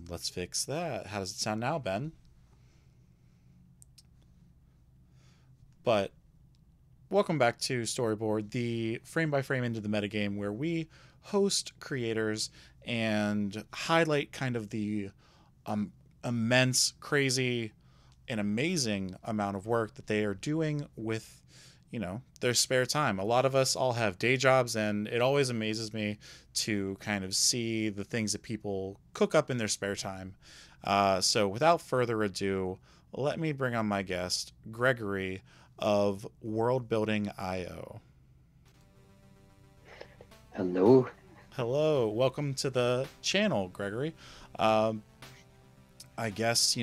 Let's fix that. How does it sound now, Ben? But welcome back to Storyboard, the frame-by-frame into the metagame where we host creators and highlight kind of the immense, crazy, and amazing amount of work that they are doing with, their spare time. A lot of us all have day jobs, and it always amazes me to kind of see the things that people cook up in their spare time. So without further ado, let me bring on my guest, Gregory of World Building IO. Hello. Hello, welcome to the channel, Gregory. I guess,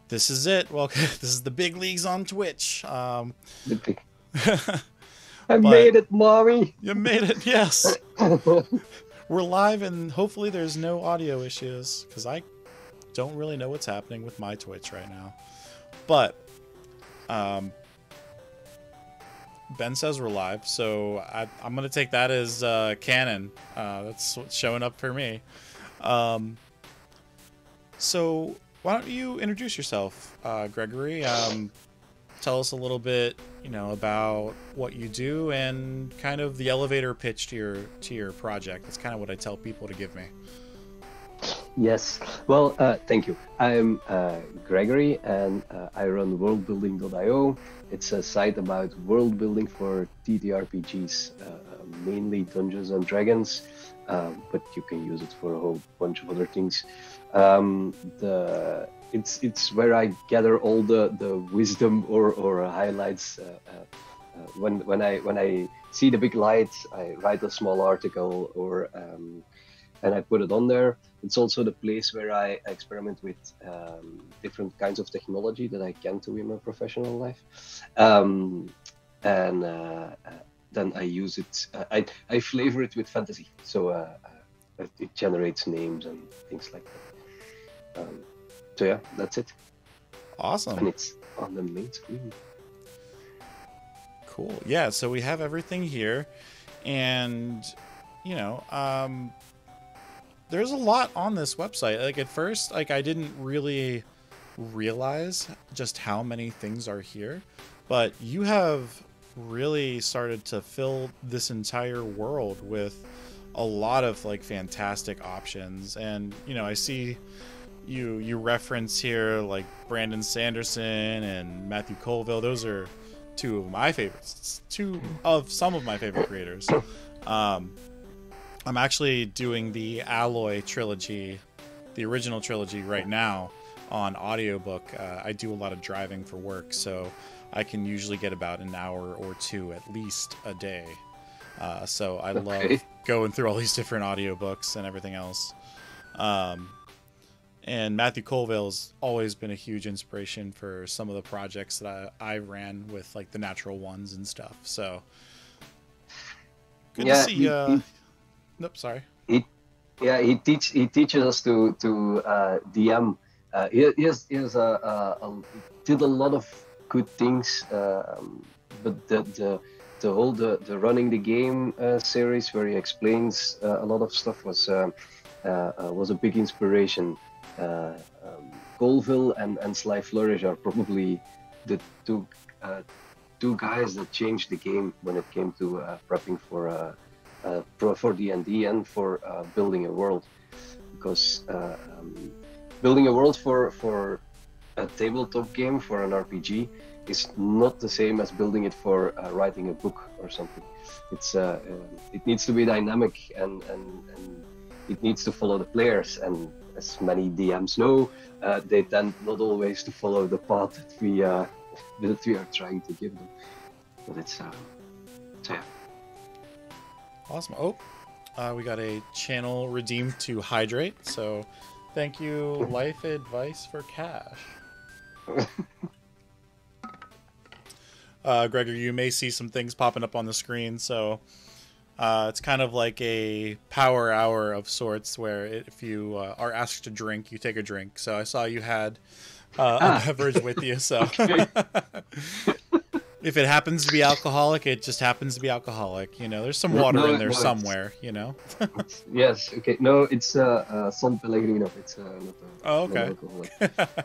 this is it. Well, this is the big leagues on Twitch. I But made it, mommy. you made it, yes. We're live, and hopefully there's no audio issues, because I don't really know what's happening with my Twitch right now. But Ben says we're live, so I'm going to take that as canon. That's what's showing up for me. So why don't you introduce yourself, Gregory? Tell us a little bit, about what you do and kind of the elevator pitch to your project. That's kind of what I tell people to give me. Yes. Well, thank you. I'm Gregory, and I run worldbuilding.io. It's a site about world building for TTRPGs, mainly Dungeons and Dragons, but you can use it for a whole bunch of other things. It's where I gather all the wisdom or highlights. When I see the big lights, I write a small article and I put it on there. It's also the place where I experiment with different kinds of technology that I can't do in my professional life, and then I use it. I flavor it with fantasy, so it generates names and things like that. So yeah, that's it. Awesome. And it's on the main screen. Cool. Yeah, so we have everything here, and there's a lot on this website. Like at first, I didn't really realize just how many things are here, but you have really started to fill this entire world with a lot of fantastic options. And I see you reference here like Brandon Sanderson and Matthew Colville. Those are two of my favorites. Two of some of my favorite creators. I'm actually doing the Alloy trilogy, the original trilogy, right now on audiobook. I do a lot of driving for work, so I can usually get about an hour or two at least a day. So I love going through all these different audiobooks and everything else. And Matthew Colville's always been a huge inspiration for some of the projects that I ran with, like the Natural Ones and stuff. So good to see. Nope, sorry. He teaches us to DM. He did a lot of good things, but the running the game series where he explains a lot of stuff was a big inspiration. Colville and Sly Flourish are probably the two guys that changed the game when it came to prepping for D&D and for building a world, because building a world for a tabletop game, for an RPG, is not the same as building it for writing a book or something. It needs to be dynamic and it needs to follow the players, and as many DMs know, they tend not always to follow the path that we are trying to give them. But it's so yeah. Awesome. Oh, we got a channel redeemed to hydrate, so thank you, Life Advice for Cash. Gregory, you may see some things popping up on the screen, so it's kind of like a power hour of sorts, where if you are asked to drink, you take a drink. So I saw you had a beverage with you, so If it happens to be alcoholic, it just happens to be alcoholic. You know, there's some water in there somewhere. You know. Yes. Okay. No, it's San Pellegrino. It's Oh, not okay. alcoholic.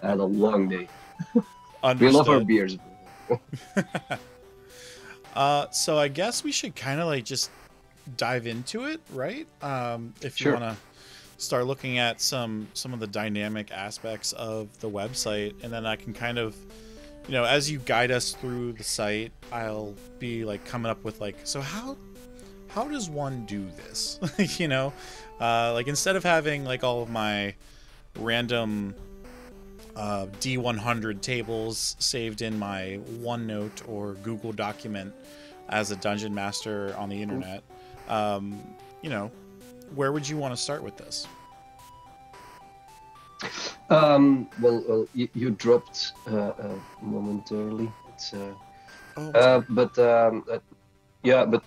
I had a long day. We love our Understood. beers. So I guess we should kind of like just dive into it, right? If you Sure. want to start looking at some of the dynamic aspects of the website, and then I can kind of, you know, as you guide us through the site, I'll be like coming up with like, so how does one do this? You know, like instead of having like all of my random D100 tables saved in my OneNote or Google document as a dungeon master on the internet, you know, where would you want to start with this? Well, you dropped momentarily. It's yeah, but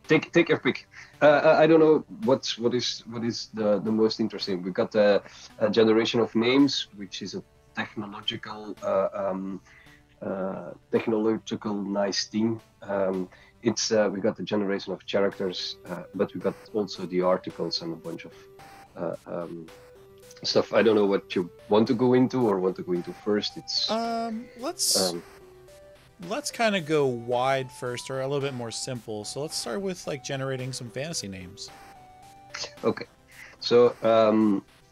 take your pick. I don't know what is the most interesting. We got a generation of names, which is a technological nice thing. It's we got the generation of characters, but we got also the articles and a bunch of stuff. I don't know what you want to go into or want to go into first. It's let's kind of go wide first, or a little bit more simple. So let's start with like generating some fantasy names. okay. So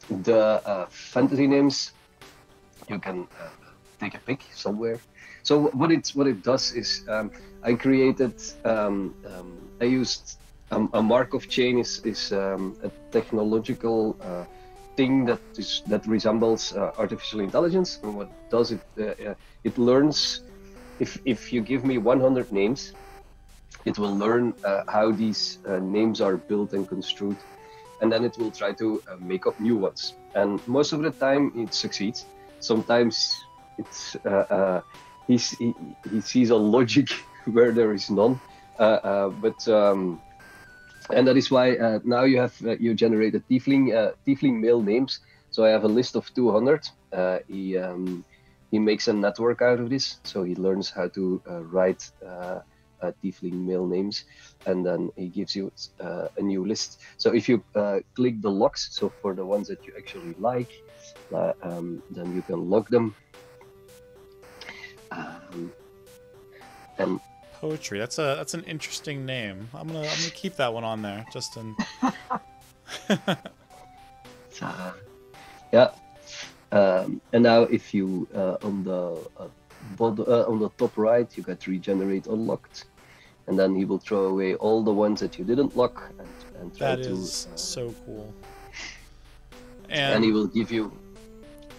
the fantasy names, you can take a pick somewhere. So what it does is I created I used a Markov chain is a technological thing that resembles artificial intelligence. And what does it? It learns if you give me 100 names, it will learn how these names are built and construed, and then it will try to make up new ones. And most of the time, it succeeds. Sometimes it's he sees a logic where there is none, and that is why now you have you generated tiefling male names. So I have a list of 200. He makes a network out of this, so he learns how to write tiefling male names, and then he gives you a new list. So if you click the locks, so for the ones that you actually like, then you can lock them. And Poetry. That's an interesting name. I'm gonna keep that one on there. Just in. Yeah. And now if you on the top right, you got regenerate unlocked, and then he will throw away all the ones that you didn't lock and try that to. That is so cool. And he will give you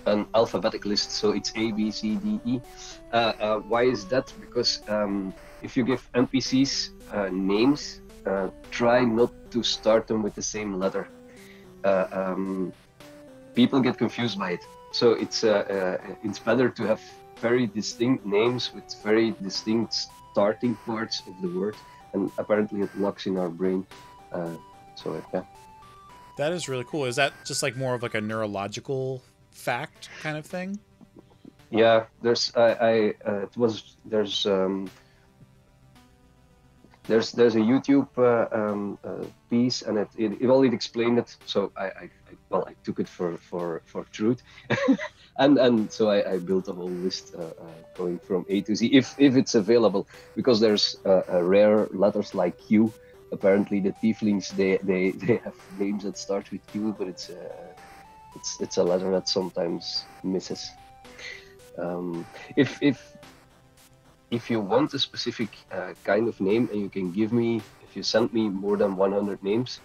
an alphabetic list, so it's A, B, C, D, E. Why is that? Because if you give NPCs names, try not to start them with the same letter. People get confused by it. So it's better to have very distinct names with very distinct starting parts of the word, and apparently it locks in our brain. So yeah. That is really cool. Is that just like more of like a neurological fact kind of thing? Yeah, there's a YouTube piece, and it explained it. So I took it for truth, and so I built a whole list going from A to Z if it's available, because there's rare letters like Q. Apparently the tieflings they have names that start with Q, but it's a letter that sometimes misses. If you want a specific kind of name, and you can give me, if you send me more than 100 names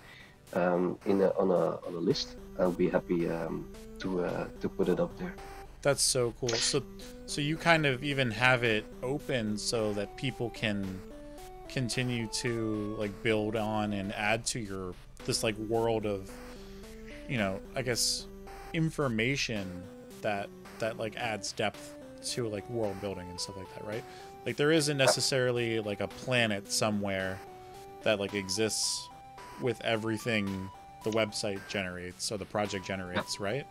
on a list, I'll be happy to put it up there. That's so cool. So you kind of even have it open so that people can continue to like build on and add to this like world of, you know, I guess information that like adds depth to like world building and stuff like that, right? Like there isn't necessarily like a planet somewhere that like exists with everything the website generates or the project generates, right?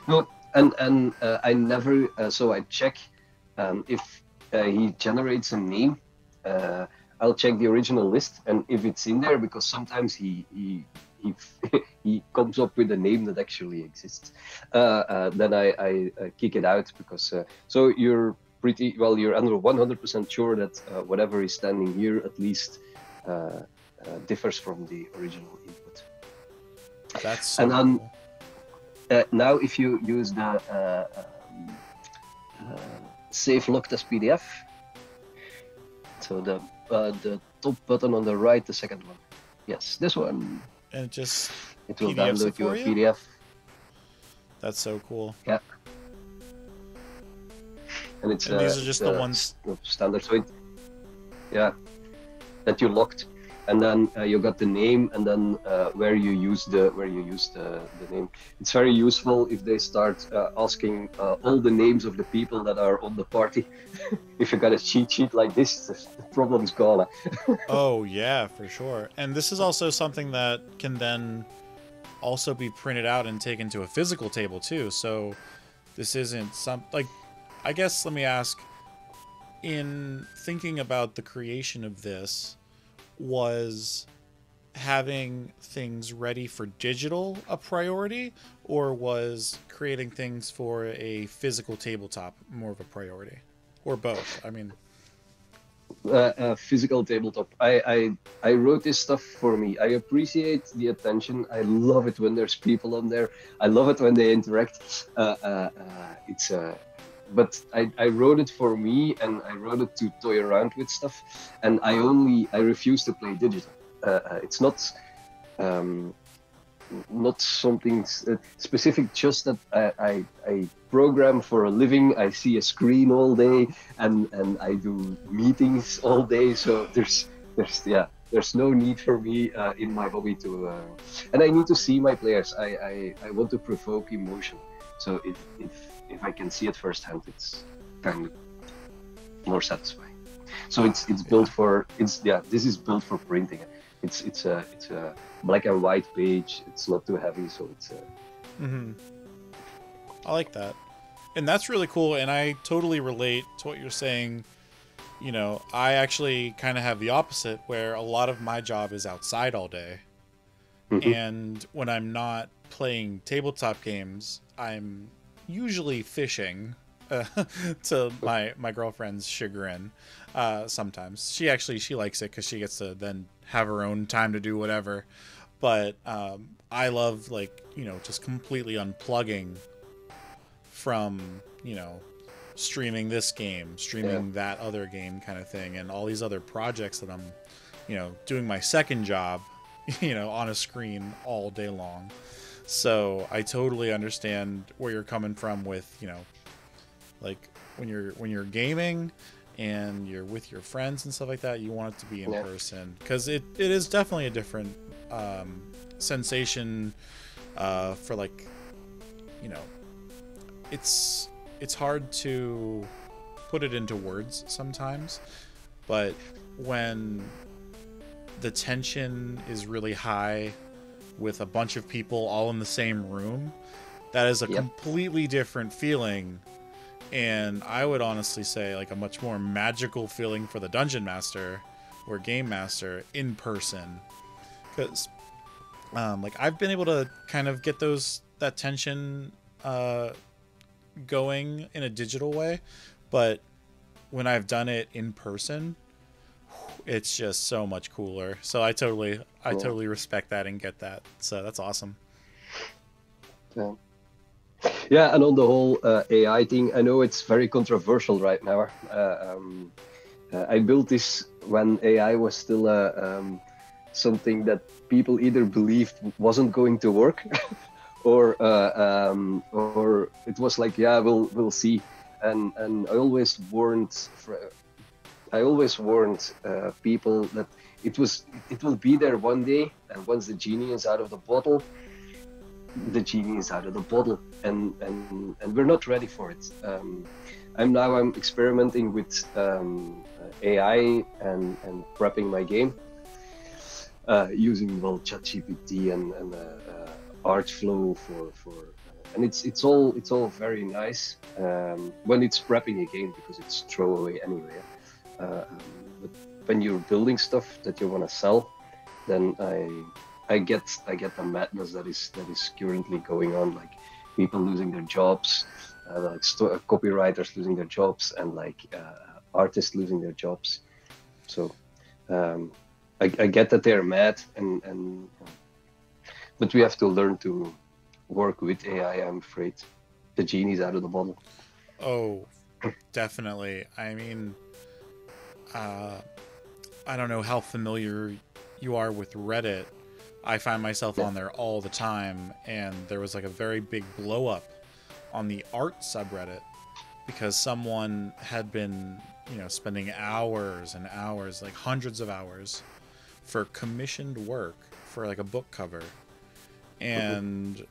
No, and I never so I check if he generates a name. I'll check the original list, and if it's in there, because sometimes he he comes up with a name that actually exists, then I kick it out, because so you're pretty well, you're under 100% sure that whatever is standing here at least differs from the original input. That's so And then cool. now if you use the save locked as PDF, so the top button on the right, the second one, yes, this one, And it will PDFs it download you for a you? PDF. That's so cool. Yeah. And it's And these are just the ones. standard. So yeah, that you locked, and then you got the name, and then where you use the name. It's very useful if they start asking all the names of the people that are on the party. If you got a cheat sheet like this, the problem's gone. Oh yeah, for sure. And this is also something that can then also be printed out and taken to a physical table too. So this isn't like, I guess, let me ask, in thinking about the creation of this, was having things ready for digital a priority, or was creating things for a physical tabletop more of a priority, or both? I mean, Physical tabletop. I wrote this stuff for me. I appreciate the attention. I love it when there's people on there. I love it when they interact. But I wrote it for me, and I wrote it to toy around with stuff. And I refuse to play digital. It's not something specific, just that I program for a living. I see a screen all day, and I do meetings all day, so there's no need for me in my hobby to and I need to see my players. I want to provoke emotion, so if I can see it firsthand, it's kind of more satisfying. So it's built for this is built for printing. It's a black and white page. It's not too heavy, so it's I like that. And that's really cool, and I totally relate to what you're saying. You know, I actually kind of have the opposite, where a lot of my job is outside all day. And when I'm not playing tabletop games, I'm usually fishing, to my girlfriend's chagrin. Sometimes she likes it because she gets to then have her own time to do whatever. But I love, like, you know, just completely unplugging from, you know, streaming this game, streaming that other game kind of thing, and all these other projects that I'm, you know, doing my second job, you know, on a screen all day long. So I totally understand where you're coming from with, you know, like when you're gaming and you're with your friends and stuff like that, you want it to be in person, because it is definitely a different sensation for, like, you know, it's hard to put it into words sometimes, but when the tension is really high with a bunch of people all in the same room, that is a completely different feeling. And I would honestly say, like, a much more magical feeling for the dungeon master or game master in person, because like, I've been able to kind of get that tension going in a digital way, but when I've done it in person, it's just so much cooler. So I totally respect that and get that. So that's awesome. Yeah, and on the whole AI thing, I know it's very controversial right now. I built this when AI was still something that people either believed wasn't going to work, or it was like, yeah, we'll see. And I always warned people that it will be there one day, and once the genie is out of the bottle, the genie is out of the bottle, and we're not ready for it. I'm experimenting with AI and prepping my game using ChatGPT and Artflow for and it's all very nice when it's prepping a game because it's throwaway anyway. But when you're building stuff that you want to sell, then I get the madness that is currently going on, like people losing their jobs, like copywriters losing their jobs, and like artists losing their jobs. So I get that they're mad, and but we have to learn to work with AI. I'm afraid the genie's out of the bottle. Oh, definitely. I mean, I don't know how familiar you are with Reddit. I find myself on there all the time, and there was like a very big blow up on the art subreddit because someone had been, spending hours and hours, like hundreds of hours, for commissioned work for like a book cover, and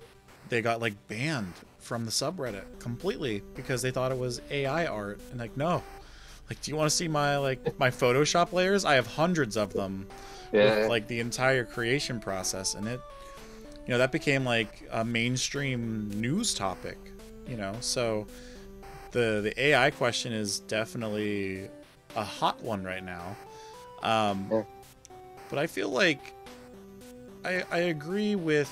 they got like banned from the subreddit completely because they thought it was AI art. And like, no, like, do you want to see my my Photoshop layers? I have hundreds of them. With like the entire creation process, and it, that became like a mainstream news topic, so the AI question is definitely a hot one right now. But I feel like I agree with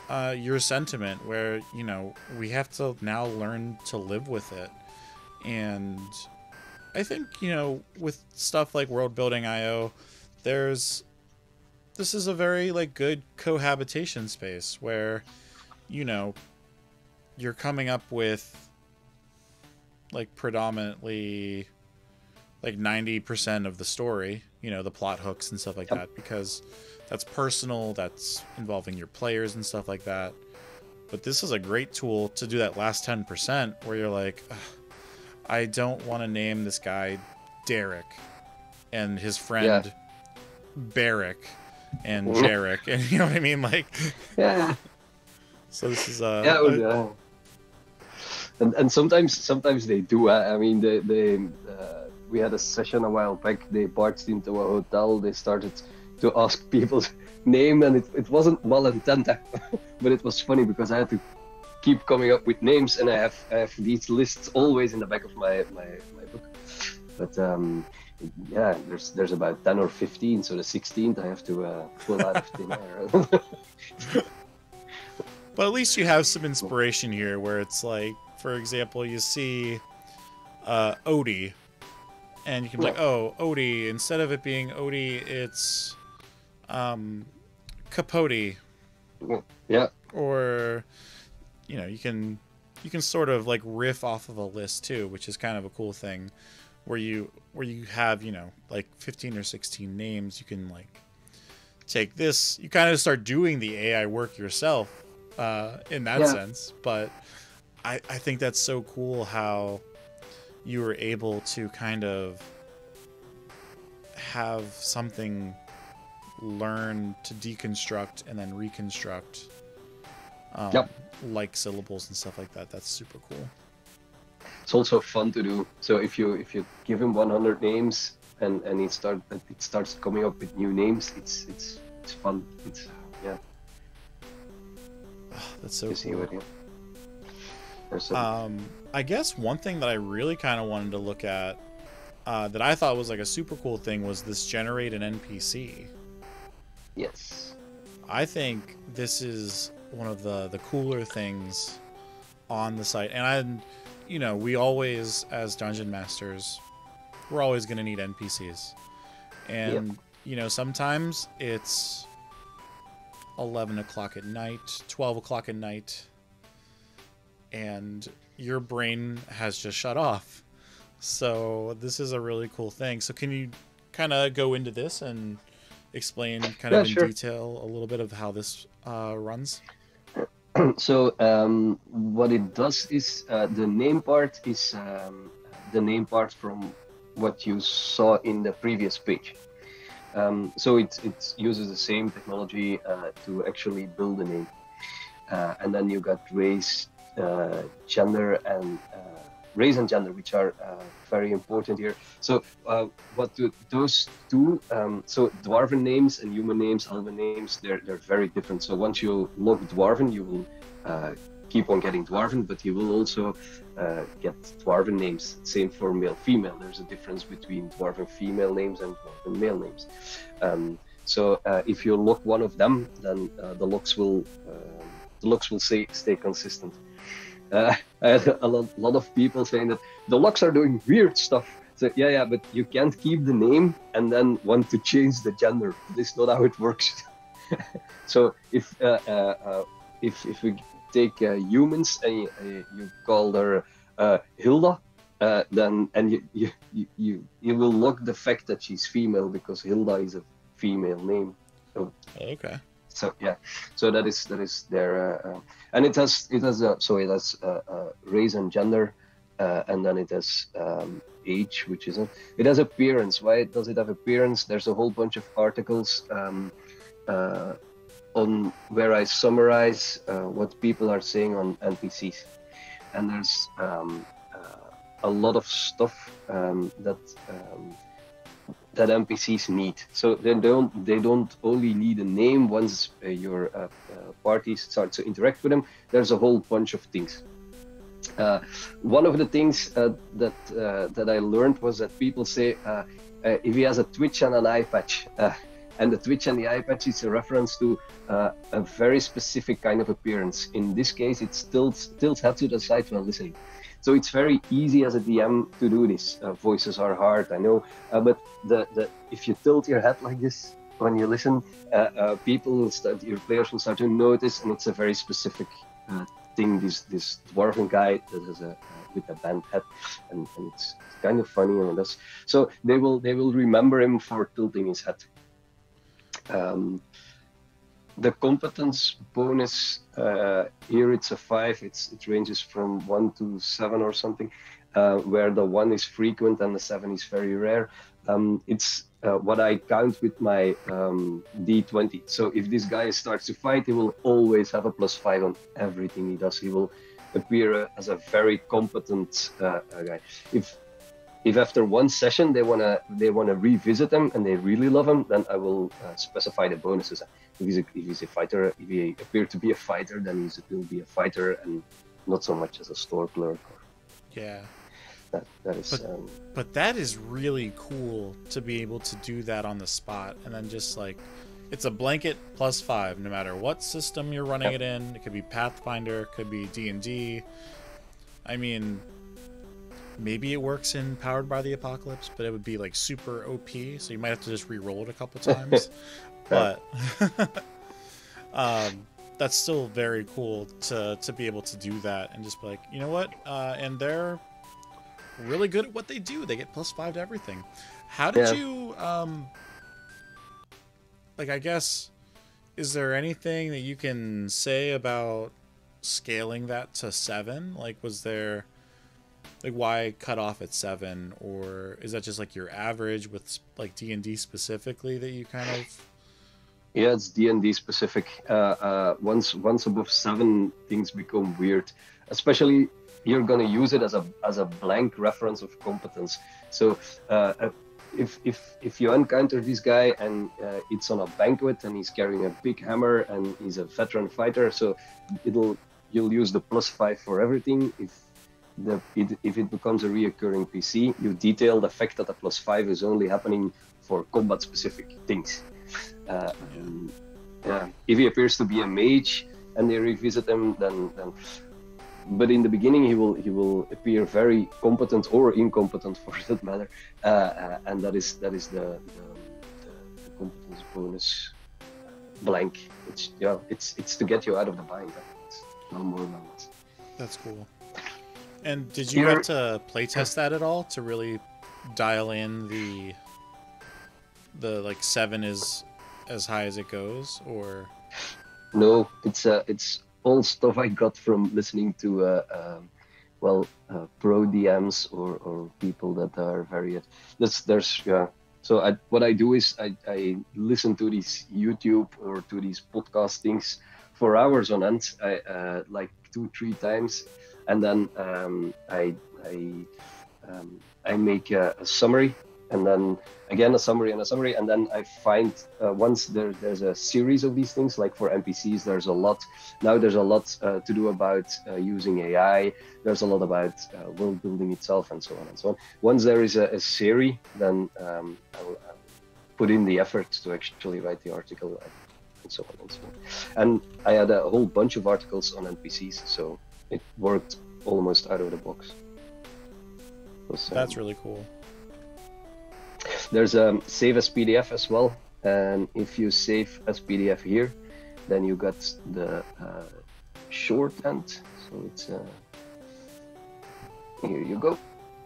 your sentiment where, we have to now learn to live with it. And I think, with stuff like World Building IO, this is a very like good cohabitation space where, you're coming up with like predominantly like 90% of the story, the plot hooks and stuff like that, because that's personal, that's involving your players and stuff like that. But this is a great tool to do that last 10% where you're like, I don't want to name this guy Derek and his friend Barrick and Jarek, and you know what I mean, like. So this is and sometimes they do. I mean, they we had a session a while back. They barged into a hotel. They started to ask people's name, and it wasn't well intended, but it was funny because I had to keep coming up with names, and I have these lists always in the back of my book. But there's about 10 or 15, so the 16th I have to pull out of thin air. But at least you have some inspiration here, where it's like, for example, you see Odie, and you can be like, oh, Odie, instead of it being Odie, it's Capote. Yeah. Or, you can sort of like riff off of a list too, which is kind of a cool thing, where you have, like 15 or 16 names. You can like take this, you kind of start doing the AI work yourself in that sense. But I think that's so cool how you were able to kind of have something learn to deconstruct and then reconstruct like syllables and stuff like that. That's super cool. It's also fun to do. So if you give him 100 names and it starts coming up with new names, it's fun. It's that's so cool. I guess one thing that I really kind of wanted to look at that I thought was like a super cool thing was this generate an NPC. Yes. I think this is one of the cooler things on the site. And we always, as dungeon masters, we're always going to need NPCs. And, sometimes it's 11 o'clock at night, 12 o'clock at night, and your brain has just shut off. So this is a really cool thing. So can you kind of go into this and explain kind of in detail a little bit of how this runs? So what it does is the name part is the name part from what you saw in the previous page. So it uses the same technology to actually build a name, and then you got race, gender, and which are very important here. So what do those two? So dwarven names and human names, elven names, they're very different. So once you log dwarven, you will keep on getting dwarven, but he will also get dwarven names. Same for male female. There's a difference between dwarven female names and dwarven male names. So if you lock one of them, then the locks will stay consistent. I had a lot of people saying that the locks are doing weird stuff. So yeah, but you can't keep the name and then want to change the gender. This is not how it works. So if we take humans and you call her Hilda, then you will lock the fact that she's female because Hilda is a female name. So, okay. So yeah, so that is there, and it has race and gender, and then it has age, which is it has appearance. Why does it have appearance? There's a whole bunch of articles on where I summarize what people are saying on NPCs, and there's a lot of stuff that NPCs need. So they don't only need a name. Once your party starts to interact with them, there's a whole bunch of things. One of the things that I learned was that people say if he has a twitch and an eye patch, and the twitch and the eye patch is a reference to a very specific kind of appearance. In this case, it tilts head to the side while listening. So it's very easy as a DM to do this. Voices are hard, I know, but if you tilt your head like this when you listen, your players will start to notice, and it's a very specific thing. This dwarven guy that has with a bent head, and it's kind of funny, and that's so they will remember him for tilting his head. The competence bonus here, it's a 5. It ranges from 1 to 7 or something, where the 1 is frequent and the 7 is very rare. It's what I count with my d20. So if this guy starts to fight, he will always have a +5 on everything he does. He will appear as a very competent guy. If after one session they wanna revisit him and they really love him, then I will specify the bonuses. If he's a fighter, if he appears to be a fighter, then he will be a fighter and not so much as a store clerk. Yeah. That is. But that is really cool to be able to do that on the spot, and then just like, it's a blanket +5 no matter what system you're running it in. It could be Pathfinder, it could be D&D. I mean, maybe it works in Powered by the Apocalypse, but it would be like super OP, so you might have to just re-roll it a couple times. But that's still very cool to be able to do that and just be like, you know what? And they're really good at what they do. They get +5 to everything. How did you like, I guess, is there anything that you can say about scaling that to 7? Like, was there, like, why cut off at 7, or is that just like your average with like D&D specifically that you kind of? Yeah, it's D&D specific. Once above 7, things become weird. Especially, you're gonna use it as a blank reference of competence. So if you encounter this guy and it's on a banquet and he's carrying a big hammer and he's a veteran fighter, so you'll use the +5 for everything. If it becomes a reoccurring PC, you detail the fact that the +5 is only happening for combat specific things. If he appears to be a mage and they revisit him, then but in the beginning he will appear very competent or incompetent for that matter, and that is the competence bonus blank. It's to get you out of the bind. It's no more than that. That's cool. And did you have to playtest that at all to really dial in the like 7 is as high as it goes, or? No, it's all stuff I got from listening to pro DMs or people that are very. So what I do is I listen to these YouTube or to these podcast things for hours on end, like 2-3 times, and then I make a summary and then again a summary and a summary, and then I find once there's a series of these things, like for NPCs there's a lot. Now there's a lot to do about using AI. There's a lot about world building itself, and so on and so on. Once there is a series, then I'll put in the effort to actually write the article, and so on and so on. And I had a whole bunch of articles on NPCs, so it worked almost out of the box. That's really cool. There's a save as PDF as well, and if you save as PDF here, then you got the shorthand. So it's here you go.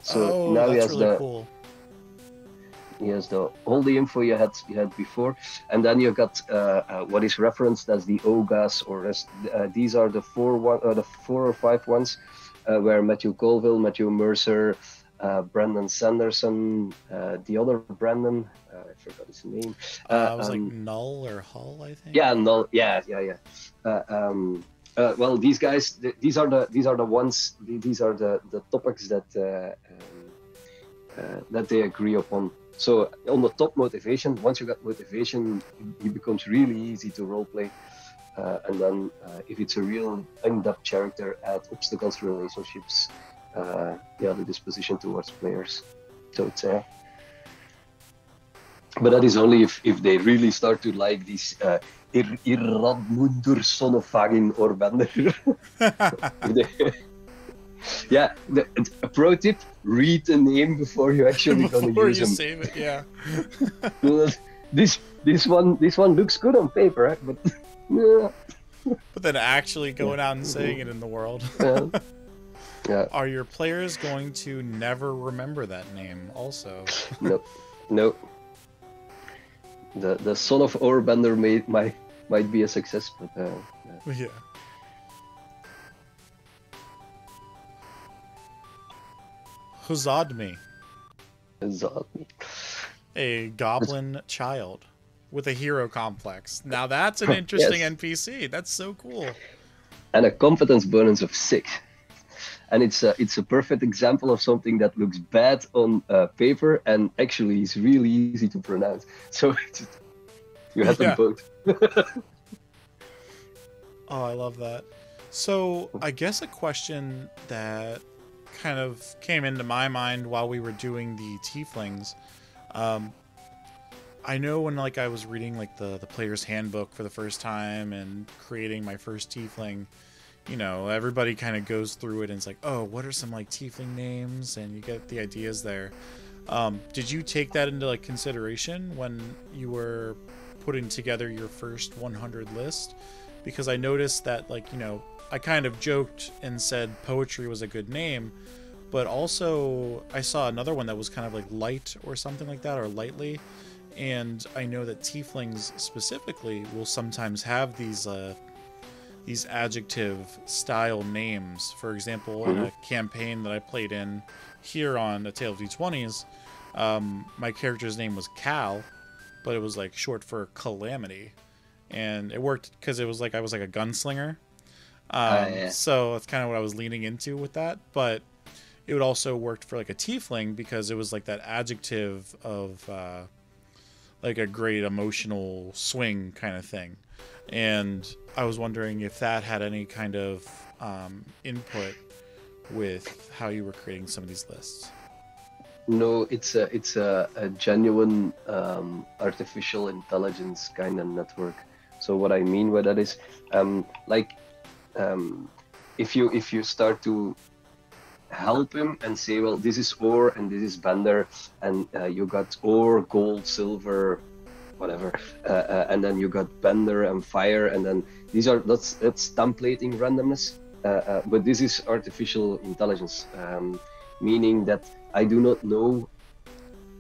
So now he has really cool. He has all the info you had before, and then you got what is referenced as the OGAs, or these are the four or five ones where Matthew Colville, Matthew Mercer, Brandon Sanderson, the other Brandon, I forgot his name. It was like Null or Hull, I think. Yeah, Null. Yeah. Well, these guys, these are the ones. These are the topics that they agree upon. So on the top, motivation. Once you got motivation, it becomes really easy to roleplay. And then if it's a real in-depth character, add obstacles, relationships, the disposition towards players. So it's but that is only if they really start to like this Irradmundur son of Fagin or Bender. Yeah, a pro tip: read the name before you actually gonna use them. Save it, yeah. This one looks good on paper, right? But but then actually going out and saying it in the world. Yeah. Are your players going to never remember that name? Also. No. The son of Orbender might be a success, but yeah. Huzadmi. A goblin child with a hero complex. Now that's an interesting NPC. That's so cool. And a competence bonus of 6. And it's a perfect example of something that looks bad on paper and actually is really easy to pronounce. So you have them both. Oh, I love that. So I guess a question that kind of came into my mind while we were doing the tieflings. I know when I was reading the player's handbook for the first time and creating my first tiefling, everybody kind of goes through it and it's like, oh, what are some tiefling names, and you get the ideas there. Did you take that into consideration when you were putting together your first 100 list? Because I noticed that I kind of joked and said poetry was a good name, but also I saw another one that was kind of light or something like that, or lightly. And I know that tieflings specifically will sometimes have these adjective style names. For example, in a campaign that I played in here on A Tale of D20s, my character's name was Cal, but it was short for Calamity. And it worked because it was I was a gunslinger. So that's kind of what I was leaning into with that. But it would also worked for a tiefling because it was that adjective of a great emotional swing kind of thing. And I was wondering if that had any kind of input with how you were creating some of these lists. No, it's a genuine artificial intelligence kind of network. So what I mean by that is, if you start to help him and say, well, this is ore and this is Bender, and you got ore, gold, silver, whatever, and then you got Bender and fire, and then that's templating randomness, but this is artificial intelligence, meaning that I do not know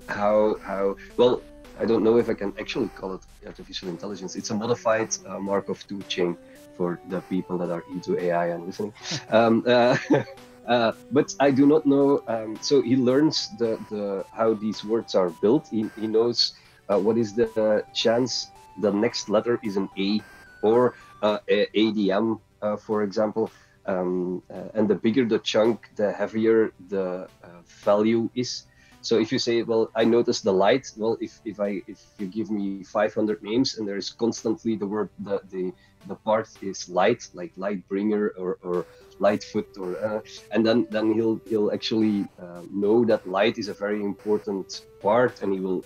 how well. I don't know if I can actually call it artificial intelligence. It's a modified Markov II chain for the people that are into AI and listening. But I do not know. So he learns the how these words are built. He knows what is the chance the next letter is an A or ADM, for example. And the bigger the chunk, the heavier the value is. So if you say, well, I noticed the light. Well, if you give me 500 names and there is constantly the word the part is light, like light bringer or light foot, or and then he'll actually know that light is a very important part, and he will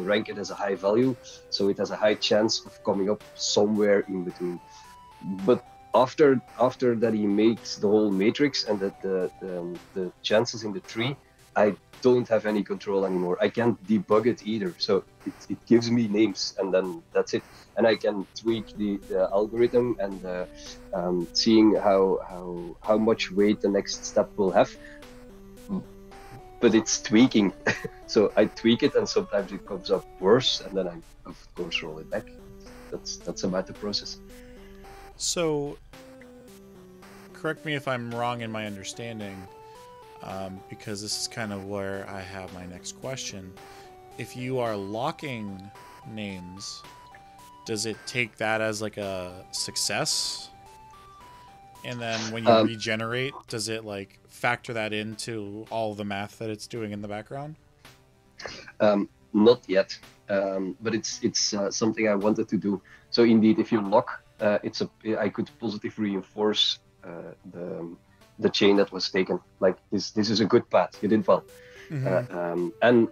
rank it as a high value, so it has a high chance of coming up somewhere in between. But after that he makes the whole matrix and that the chances in the tree, I don't have any control anymore. I can't debug it either. So it gives me names, and then that's it. And I can tweak the algorithm and seeing how much weight the next step will have. But it's tweaking. So I tweak it, and sometimes it comes up worse, and then I of course roll it back. That's about the process. So, correct me if I'm wrong in my understanding, because this is kind of where I have my next question. If you are locking names, does it take that as like a success? And then when you regenerate, does it like factor that into all the math that it's doing in the background? Not yet, but it's something I wanted to do. So indeed, if you lock, I could positively reinforce the chain that was taken. Like this is a good path. You did well. Mm-hmm. And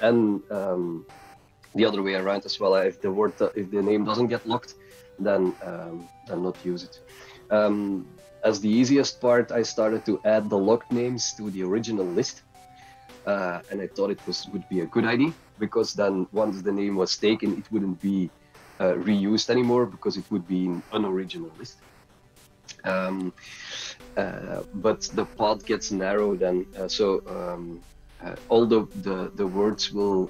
the other way around as well. If the name doesn't get locked, then not use it. As the easiest part, I started to add the locked names to the original list, and I thought it would be a good idea, because then once the name was taken, it wouldn't be reused anymore, because it would be in an original list. But the path gets narrowed, and all the words will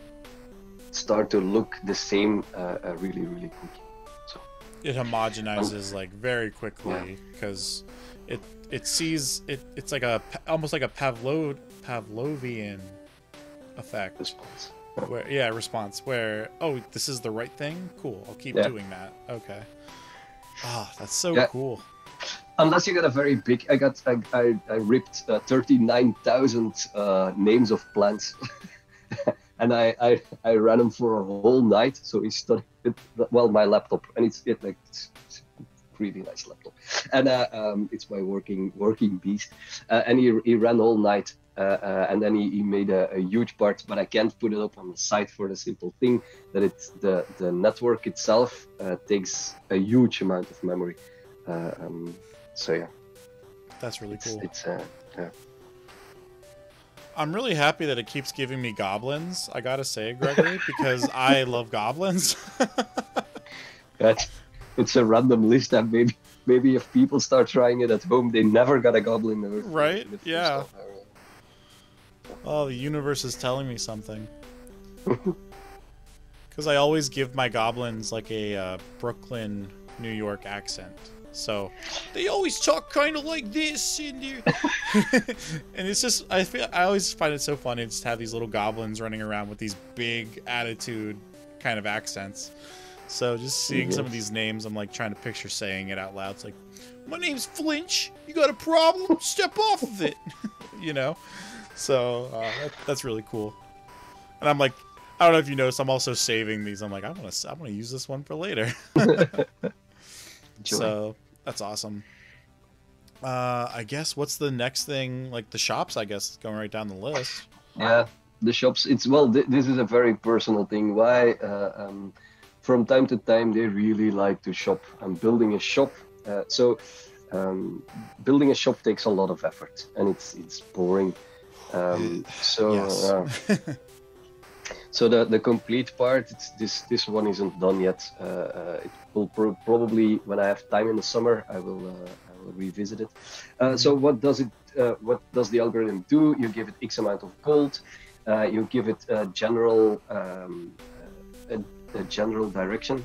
start to look the same really, really quick. So it homogenizes like very quickly, because it sees it's like almost like a Pavlovian effect. Response. Response where, oh, this is the right thing, cool, I'll keep doing that. Okay. That's so cool. Unless you get a very big, I ripped 39,000 names of plants, and I ran them for a whole night. So he studied it, well, my laptop, and it's really nice laptop, and it's my working beast, and he ran all night, and then he made a huge part, but I can't put it up on the site for the simple thing that it's the network itself takes a huge amount of memory. So yeah, that's really cool. It's I'm really happy that it keeps giving me goblins, I gotta say, Gregory, because I love goblins. It's a random list, and maybe if people start trying it at home, they never got a goblin. Right? Yeah. Oh, the universe is telling me something. Because I always give my goblins like a Brooklyn, New York accent. So they always talk kind of like this, and it's just I always find it so funny to just have these little goblins running around with these big attitude kind of accents. So just seeing some of these names, I'm like trying to picture saying it out loud. It's like, my name's Flinch. You got a problem? Step off of it. You know. So that's really cool. And I'm like, I don't know if you noticed, I'm also saving these. I'm like, I want to use this one for later. So that's awesome. I guess what's the next thing? Like the shops, I guess, going right down the list. Yeah, the shops. It's this is a very personal thing. Why? From time to time, they really like to shop. I'm building a shop, building a shop takes a lot of effort, and it's boring. So the complete part, this one isn't done yet. It will probably, when I have time in the summer, I will revisit it. So what does the algorithm do? You give it X amount of gold. You give it a general direction.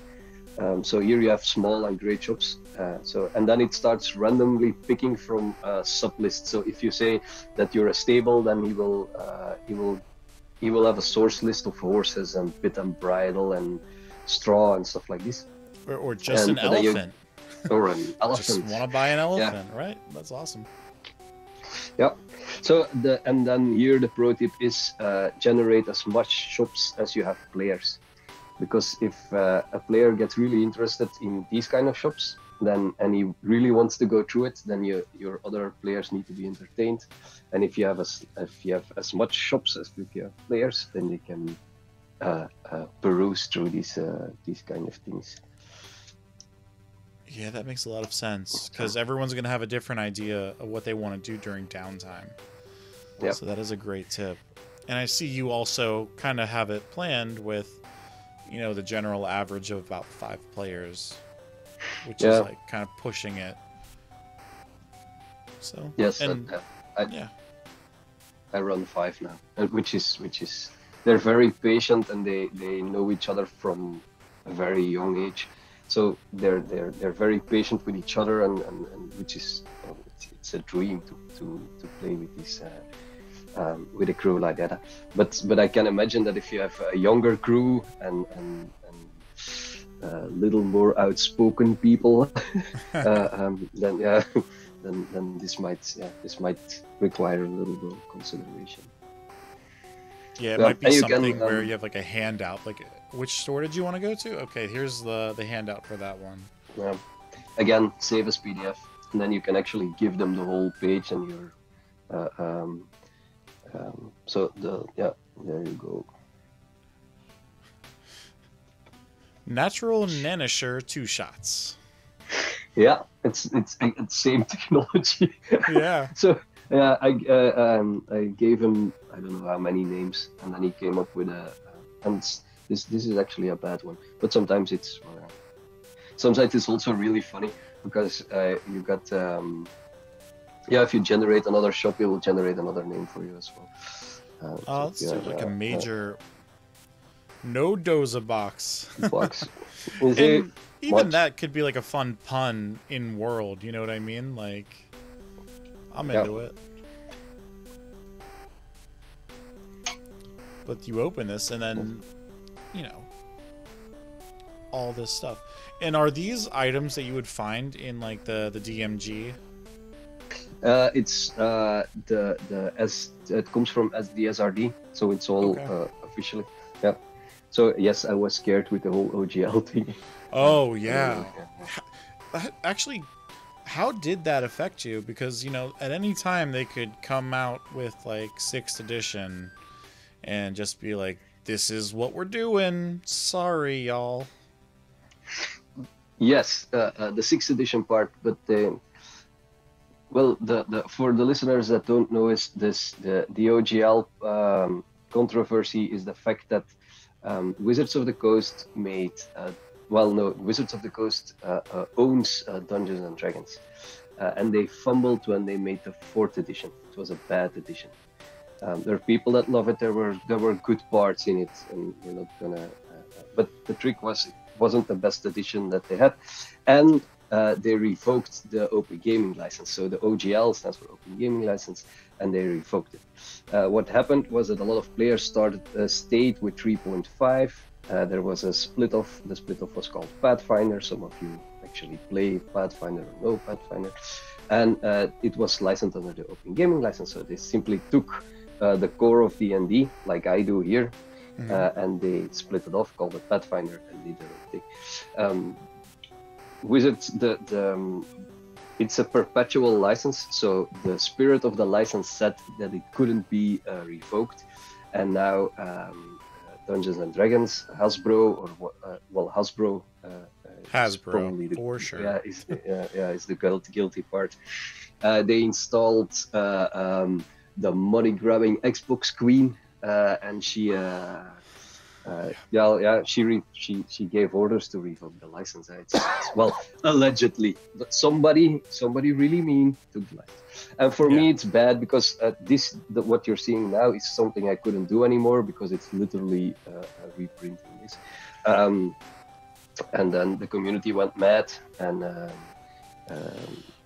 So here you have small and great shops. And then it starts randomly picking from sub lists. So if you say that you're a stable, then he will have a source list of horses and bit and bridle and straw and stuff like this. Or just an elephant. Or an elephant. Just want to buy an elephant, right? That's awesome. Yeah. So and then here the pro tip is generate as much shops as you have players, because if a player gets really interested in these kind of shops, then and he really wants to go through it, then your other players need to be entertained, and if you have as much shops as if you have players, then they can peruse through these kind of things. Yeah, that makes a lot of sense, because everyone's going to have a different idea of what they want to do during downtime. Yep. So that is a great tip. And I see you also kind of have it planned with, you know, the general average of about 5 players, which is like kind of pushing it. So yes, and yeah, I run 5 now, which is they're very patient, and they know each other from a very young age. So they're very patient with each other, and which is it's a dream to play with this with a crew like that. But I can imagine that if you have a younger crew and little more outspoken people, then this might require a little bit of consideration. Yeah, it might be something where you have like a handout. Like, which store did you want to go to? Okay, here's the handout for that one. Yeah. Again, save as PDF, and then you can actually give them the whole page, and your there you go. Natural Nanisher 2 shots. Yeah, it's same technology. Yeah. So I gave him I don't know how many names, and then he came up with and this is actually a bad one, but sometimes it's also really funny, because you got if you generate another shop, it will generate another name for you as well. Let's do like a major no doza box. And even that could be like a fun pun in world, you know what I mean? Like, I'm into it. But you open this, and then, you know, all this stuff. And are these items that you would find in like the DMG? It's it comes from the SRD, so it's all officially. Yeah. So yes, I was scared with the whole OGL thing. Oh yeah. Actually, how did that affect you? Because, you know, at any time they could come out with like 6th edition and just be like, this is what we're doing. Sorry, y'all. Yes, the 6th edition part, but for the listeners that don't know, is the OGL controversy is the fact that Wizards of the Coast made Wizards of the Coast owns Dungeons and Dragons, and they fumbled when they made the 4th edition. It was a bad edition. There are people that love it. There were good parts in it, and we're not gonna. But the trick was it wasn't the best edition that they had, and they revoked the Open Gaming License. So the OGL stands for Open Gaming License, and they revoked it. What happened was that a lot of players stayed with 3.5. There was a split off. The split off was called Pathfinder. Some of you actually play Pathfinder or know Pathfinder, and it was licensed under the Open Gaming License. So they simply took the core of D&D, like I do here, and they split it off, called it Pathfinder, and did their own thing. Wizards, it's a perpetual license, so the spirit of the license said that it couldn't be revoked, and now Dungeons and Dragons, Hasbro, Hasbro Hasbro, for sure. Yeah, is the guilty part. They installed the money-grabbing Xbox Queen, and she gave orders to revoke the license. Well, allegedly, but somebody really mean took the license. And for me, it's bad because what you're seeing now is something I couldn't do anymore because it's literally reprinting this. And then the community went mad, and it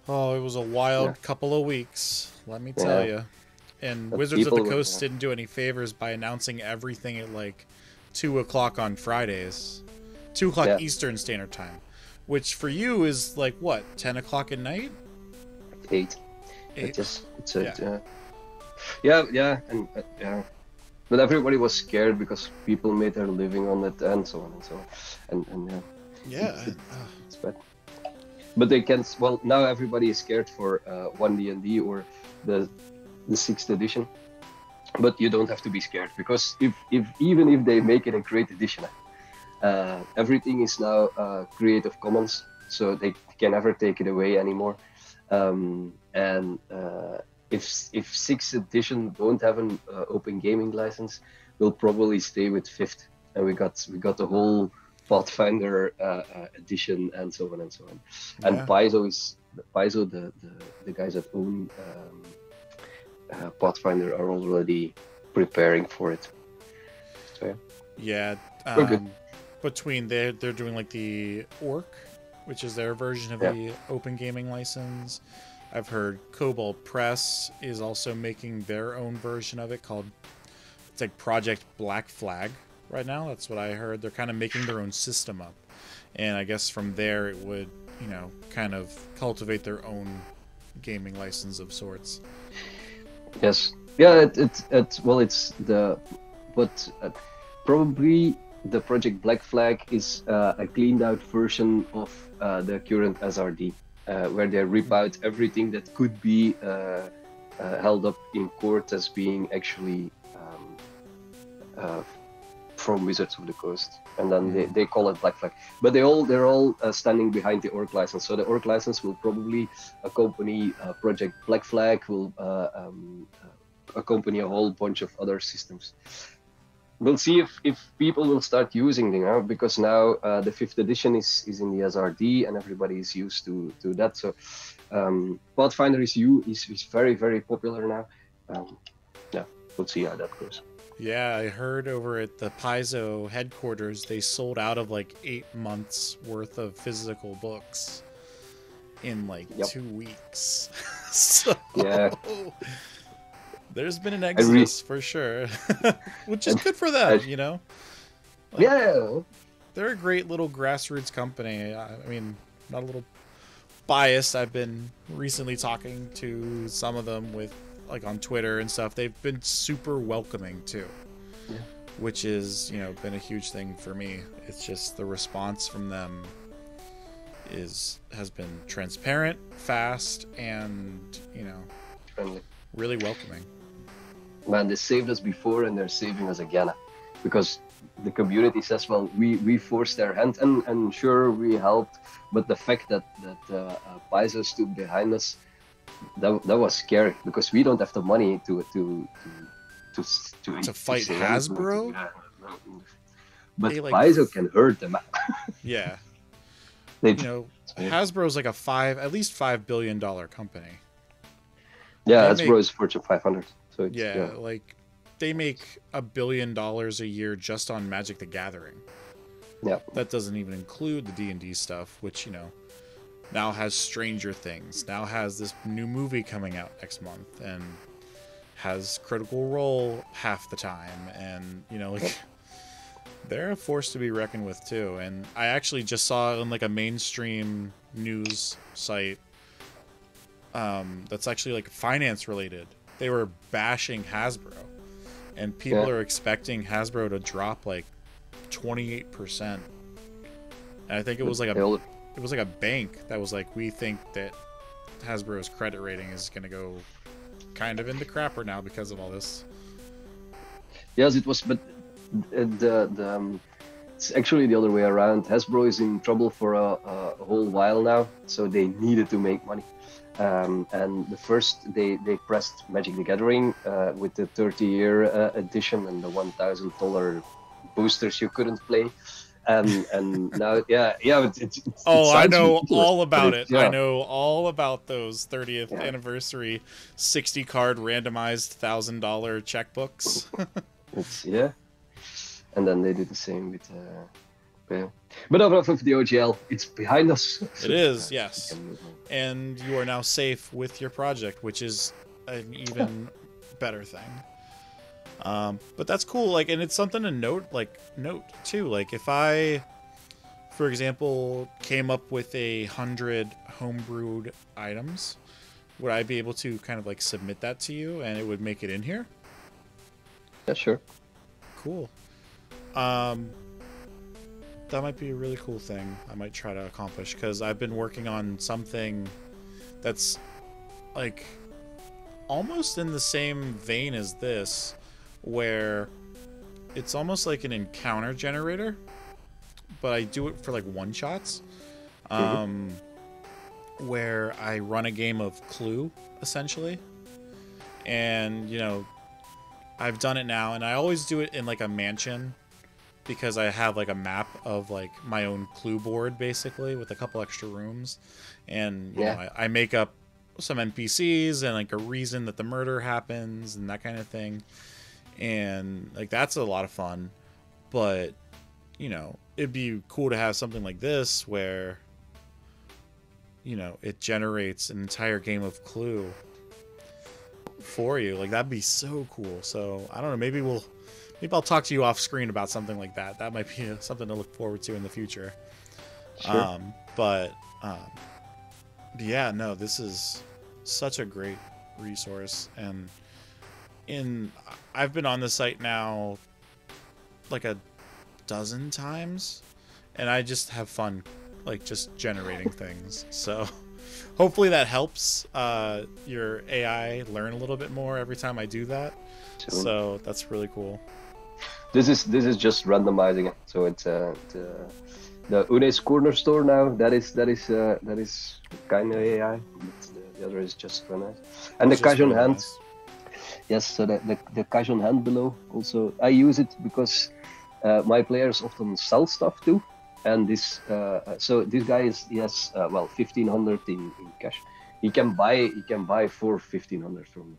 was a wild couple of weeks, let me tell you. And Wizards of the Coast didn't do any favors by announcing everything at like 2 o'clock on Fridays, 2 o'clock Eastern Standard Time, which for you is like what, 10 o'clock at night? 8. Yeah, and yeah. But everybody was scared because people made their living on it and so on and so on. And yeah, Yeah. it's bad. But they can, well, now everybody is scared for 1D&D or the sixth edition. But you don't have to be scared, because if even if they make it a great edition, everything is now Creative Commons, so they can never take it away anymore. And if sixth edition won't have an open gaming license, we'll probably stay with fifth. And we got the whole Pathfinder edition and so on and so on. And Yeah. Paizo, the guys that own Pathfinder are already preparing for it. So Yeah. we're good. Between they're doing like the Orc, which is their version of the open gaming license. I've heard Cobalt Press is also making their own version of it called, it's like Project Black Flag right now. That's what I heard. They're kind of making their own system up. And I guess from there it would, you know, kind of cultivate their own gaming license of sorts. Yes. Yeah, it's the, but probably the Project Black Flag is a cleaned out version of the current SRD, where they rip out everything that could be held up in court as being actually from Wizards of the Coast, and then they call it Black Flag. But they're all standing behind the Orc license. So the Orc license will probably accompany Project Black Flag, will accompany a whole bunch of other systems. We'll see if people will start using them, because now the 5th edition is in the SRD and everybody is used to that. So Pathfinder is very, very popular now. Yeah, we'll see how that goes. Yeah, I heard over at the Paizo headquarters, they sold out of like 8 months worth of physical books in like 2 weeks. So yeah, there's been an exodus for sure, which is good for them, you know? Like, yeah. They're a great little grassroots company. I mean, not a little biased. I've been recently talking to some of them with, like, on Twitter and stuff. They've been super welcoming too, which is, you know, been a huge thing for me. It's just the response from them has been transparent, fast, and, you know, Friendly. Really welcoming. Man, they saved us before and they're saving us again, because the community says, well, we forced their hand, and sure, we helped, but the fact that Paizo stood behind us, that was scary, because we don't have the money to fight Hasbro. But Paizo can hurt them. Yeah. You know, Hasbro's like at least $5 billion company. Yeah, Hasbro is Fortune 500. So it's, like they make $1 billion a year just on Magic the Gathering. Yeah. That doesn't even include the D&D stuff, which, you know, now has Stranger Things, now has this new movie coming out next month, and has Critical Role half the time, and, you know, like, they're a force to be reckoned with too. And I actually just saw on like a mainstream news site that's actually like finance related, they were bashing Hasbro, and people are expecting Hasbro to drop like 28%. And I think it was like a bank that was like, we think that Hasbro's credit rating is going to go kind of in the crapper now because of all this. Yes, it was, but it's actually the other way around. Hasbro is in trouble for a whole while now, so they needed to make money. And the first they pressed Magic the Gathering with the 30-year edition and the $1,000 boosters you couldn't play. And now, it's I know all about it. Yeah. I know all about those 30th anniversary 60 card randomized $1,000 checkbooks. And then they did the same with but enough of the OGL. It's behind us. It is, yes. And you are now safe with your project, which is an even better thing. But that's cool. Like, and it's something to note too. Like, if I, for example, came up with 100 homebrewed items, would I be able to kind of like submit that to you and it would make it in here? Yeah, sure. Cool. That might be a really cool thing I might try to accomplish, because I've been working on something that's like almost in the same vein as this, where it's almost like an encounter generator, but I do it for like one shots. Where I run a game of Clue essentially, and you know, I've done it now, and I always do it in like a mansion, because I have like a map of like my own Clue board basically with a couple extra rooms, and you know, I make up some NPCs and like a reason that the murder happens and that kind of thing, and like that's a lot of fun. But you know, it'd be cool to have something like this where, you know, it generates an entire game of Clue for you. Like that'd be so cool. So I don't know, maybe I'll talk to you off screen about something like that. That might be something to look forward to in the future. Sure. But yeah, no, this is such a great resource, and I've been on the site now like a dozen times, and I just have fun like just generating things. So hopefully that helps your AI learn a little bit more every time I do that. Sure. So that's really cool. This is just randomizing it. So it's the Une's Corner Store now. That is kind of AI. The other is just randomized. And the cash on hand. Nice. Yes. So the cash on hand below also, I use it because my players often sell stuff too. And this so this guy he has 1,500 in cash. He can buy for 1,500 from me.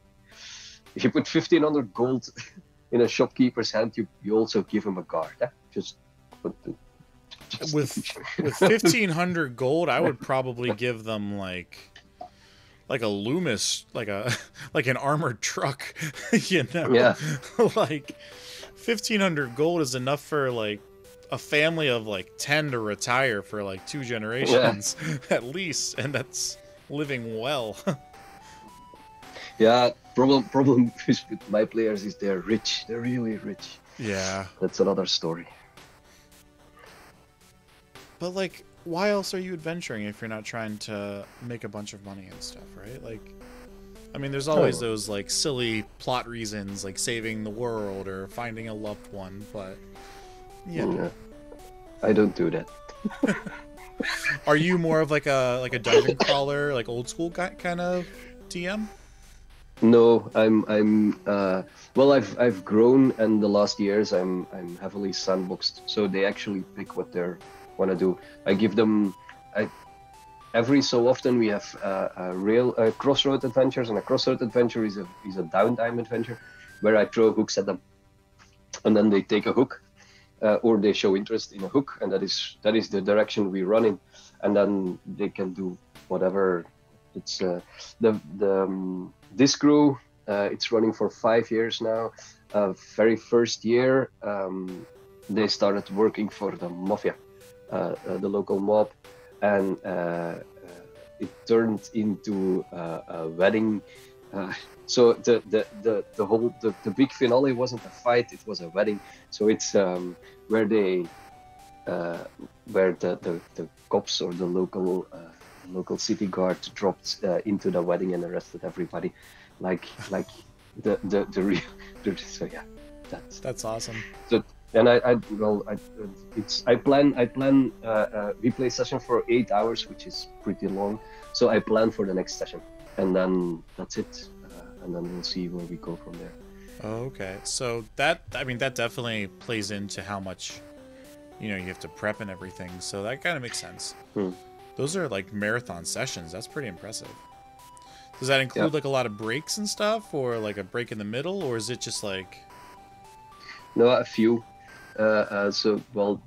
If you put 1,500 gold in a shopkeeper's hand, you also give him a guard. Just with 1,500 gold, I would probably give them like a Loomis, like an armored truck, you know? Yeah. Like 1,500 gold is enough for like a family of like 10 to retire for like 2 generations at least, and that's living well. Yeah, problem with my players is they're rich. They're really rich. Yeah. That's another story. But like, why else are you adventuring if you're not trying to make a bunch of money and stuff, right? Like, I mean, there's always those like silly plot reasons, like saving the world or finding a loved one, but yeah. I don't do that. Are you more of like a dungeon crawler, like old school kind of DM? No, I've grown, and the last years I'm heavily sandboxed. So they actually pick what they want to do. I give them, every so often we have a crossroad adventures, and a crossroad adventure is a downtime adventure where I throw hooks at them, and then they take a hook, or they show interest in a hook, and that is the direction we run in, and then they can do whatever. It's this crew, it's running for 5 years now. Very first year, they started working for the mafia, the local mob, and it turned into a wedding. So the big finale wasn't a fight; it was a wedding. So it's where the cops or the local city guard dropped into the wedding and arrested everybody, like the real. So yeah, that's awesome. So and I plan replay session for 8 hours, which is pretty long. So I plan for the next session, and then that's it, and then we'll see where we go from there. Oh, okay, so that definitely plays into how much, you know, you have to prep and everything. So that kind of makes sense. Those are like marathon sessions. That's pretty impressive. Does that include like a lot of breaks and stuff, or like a break in the middle, or is it just like? No, a few. So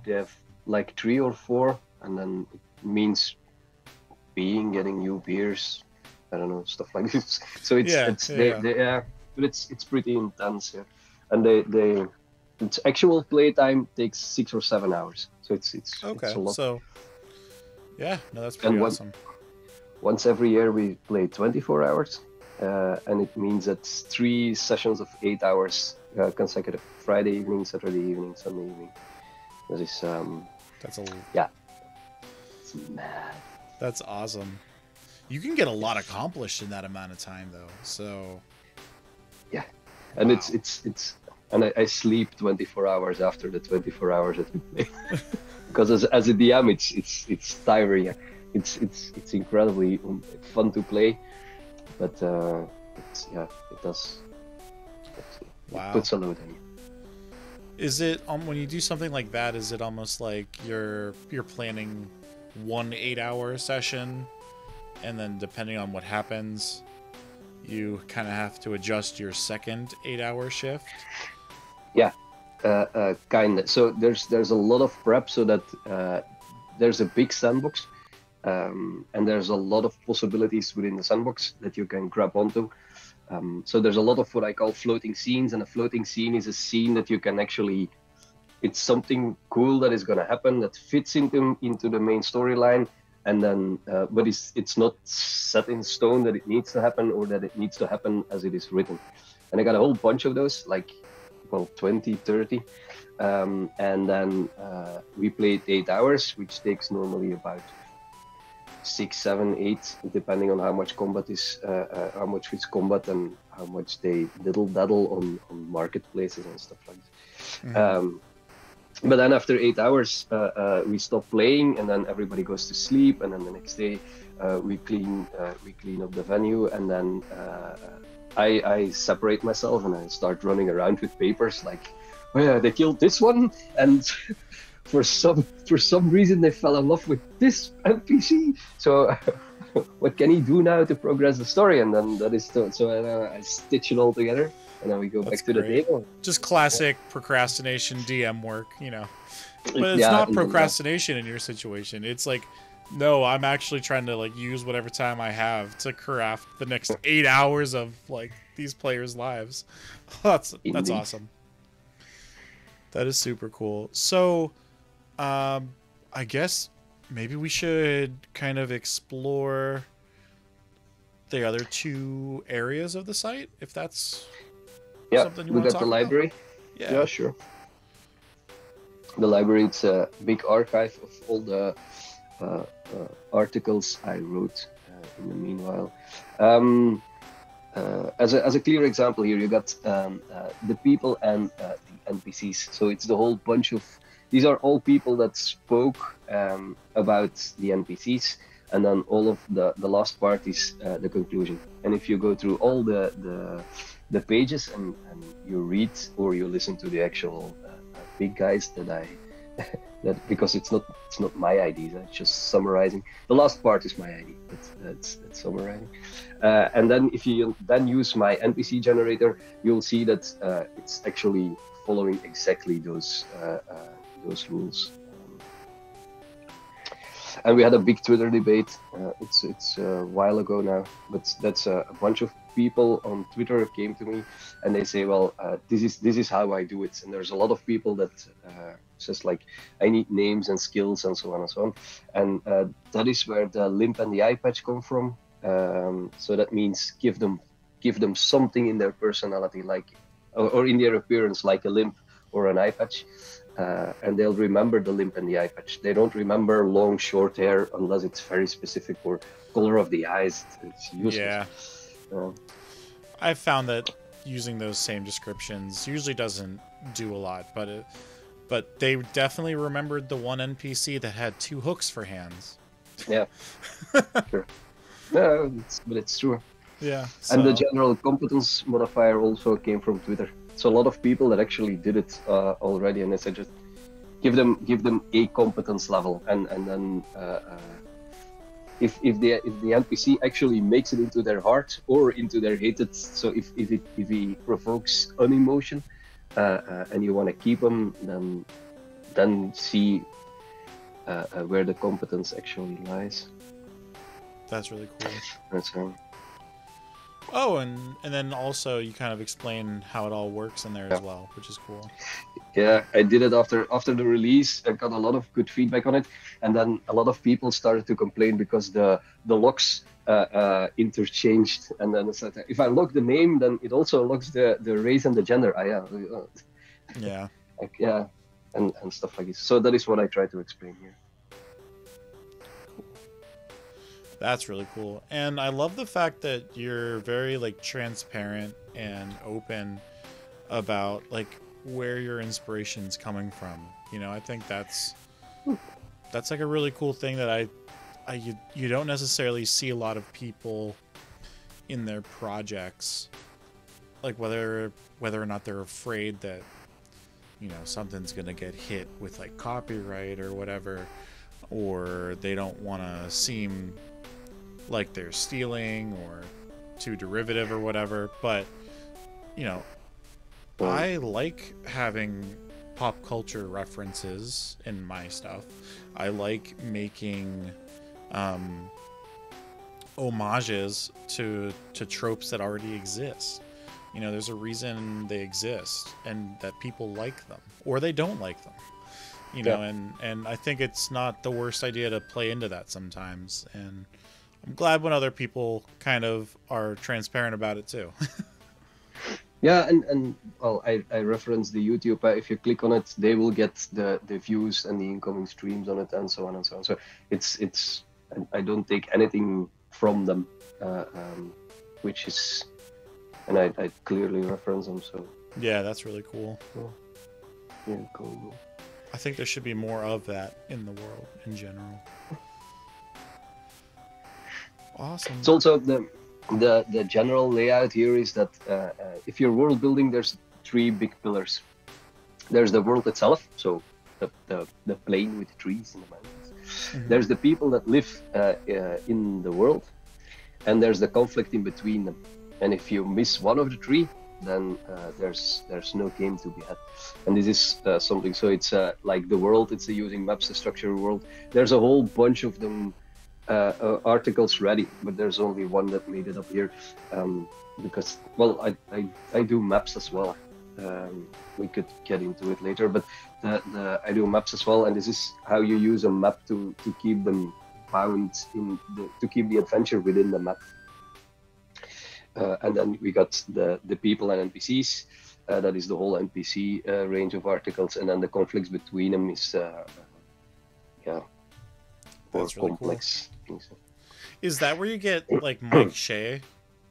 they have like 3 or 4, and then it means getting new beers. I don't know, stuff like this. So but it's pretty intense here, and its actual playtime takes 6 or 7 hours. So it's okay. It's a lot. So yeah, no, that's pretty awesome. once every year we play 24 hours, and it means it's 3 sessions of 8 hours consecutive. Friday evening, Saturday evening, Sunday evening. That is That's a yeah, it's mad. That's awesome. You can get a lot accomplished in that amount of time, though. So yeah, and wow. it's and I sleep 24 hours after the 24 hours that we play. Because as a DM, it's tiring. It's incredibly fun to play, but it does. Wow. It puts a load on you. Is it when you do something like that? Is it almost like you're planning one 8-hour session, and then depending on what happens, you kind of have to adjust your second 8-hour shift? Yeah, kind of. So there's a lot of prep, so that there's a big sandbox, and there's a lot of possibilities within the sandbox that you can grab onto. So there's a lot of what I call floating scenes, and a floating scene is a scene that you can actually, it's something cool that is going to happen that fits into the main storyline, and then but it's not set in stone that it needs to happen, or that it needs to happen as it is written. And I got a whole bunch of those, like, well, 20, 30, and then we played 8 hours, which takes normally about 6, 7, 8, depending on how much combat is, how much is combat, and how much they diddle daddle on marketplaces and stuff like that. Mm-hmm. But then after 8 hours, we stop playing, and then everybody goes to sleep, and then the next day we clean up the venue, and then I separate myself and I start running around with papers like, oh yeah, they killed this one, and for some reason they fell in love with this NPC. So what can he do now to progress the story? And then that is so I stitch it all together, and then we go back to the table. Just classic procrastination DM work, you know. But it's not procrastination in your situation. It's like, no, I'm actually trying to like use whatever time I have to craft the next 8 hours of like these players' lives. That's awesome. That is super cool. So, I guess maybe we should kind of explore the other 2 areas of the site, if that's something you want to talk about. We got the library. Yeah, sure. The library, it's a big archive of all the articles I wrote in the meanwhile. As a clear example here, you got the people and the NPCs. So it's the whole bunch of, these are all people that spoke about the NPCs, and then all of the last part is the conclusion. And if you go through all the pages and you read or you listen to the actual big guys that because it's not my ideas, it's just summarizing. The last part is my idea, that's summarizing. And then if you then use my NPC generator, you'll see that it's actually following exactly those rules. And we had a big Twitter debate. It's a while ago now, but that's a bunch of people on Twitter came to me and they say, well, this is how I do it. And there's a lot of people that just like, I need names and skills and so on and so on. And that is where the limp and the eye patch come from. So that means give them something in their personality, like or in their appearance, like a limp or an eye patch. And they'll remember the limp and the eye patch. They don't remember long, short hair unless it's very specific, or color of the eyes. It's useless. Yeah. I've found that using those same descriptions usually doesn't do a lot, but they definitely remembered the one NPC that had 2 hooks for hands. Yeah. Sure. No, but it's true. Yeah. So. And the general competence modifier also came from Twitter. So a lot of people that actually did it already, and I said just give them a competence level, and then if the NPC actually makes it into their heart or into their hated, so if he provokes an emotion, and you want to keep him, then see where the competence actually lies. That's really cool. That's Oh, and then also you kind of explain how it all works in there Yeah. as well, which is cool. Yeah, I did it after the release. I got a lot of good feedback on it, and then a lot of people started to complain because the locks interchanged. And then it's like, if I lock the name, then it also locks the race and the gender. Yeah. Like, yeah, and stuff like this. So that is what I try to explain here. That's really cool. And I love the fact that you're very like transparent and open about like where your inspiration's coming from. You know, I think that's like a really cool thing that you don't necessarily see a lot of people in their projects, like whether or not they're afraid that, you know, something's gonna get hit with like copyright or whatever, or they don't want to seem like they're stealing or too derivative or whatever. But you know, I like having pop culture references in my stuff. I like making homages to tropes that already exist. You know, there's a reason they exist and that people like them or they don't like them. You know, and I think it's not the worst idea to play into that sometimes. And I'm glad when other people kind of are transparent about it too. Yeah, and well, I reference the YouTube. If you click on it, they will get the views and the incoming streams on it, and so on and so on. So it's I don't take anything from them, which is, and I clearly reference them. So Yeah, that's really cool. yeah, cool. I think there should be more of that in the world in general. Awesome. It's also the general layout here is that if you're world building, there's three big pillars. There's the world itself, so the plain with trees and the mountains. Mm-hmm. There's the people that live in the world, and there's the conflict in between them. And if you miss one of the three, then there's no game to be had. And this is something. So it's like the world. It's using maps to structure a world. There's a whole bunch of them. Articles ready, but there's only one that made it up here because, well, I do maps as well. We could get into it later, but I do maps as well, and this is how you use a map to keep them bound to keep the adventure within the map. And then we got the people and NPCs. That is the whole NPC range of articles, and then the conflicts between them is That's really complex. Cool. Is that where you get like Mike Shea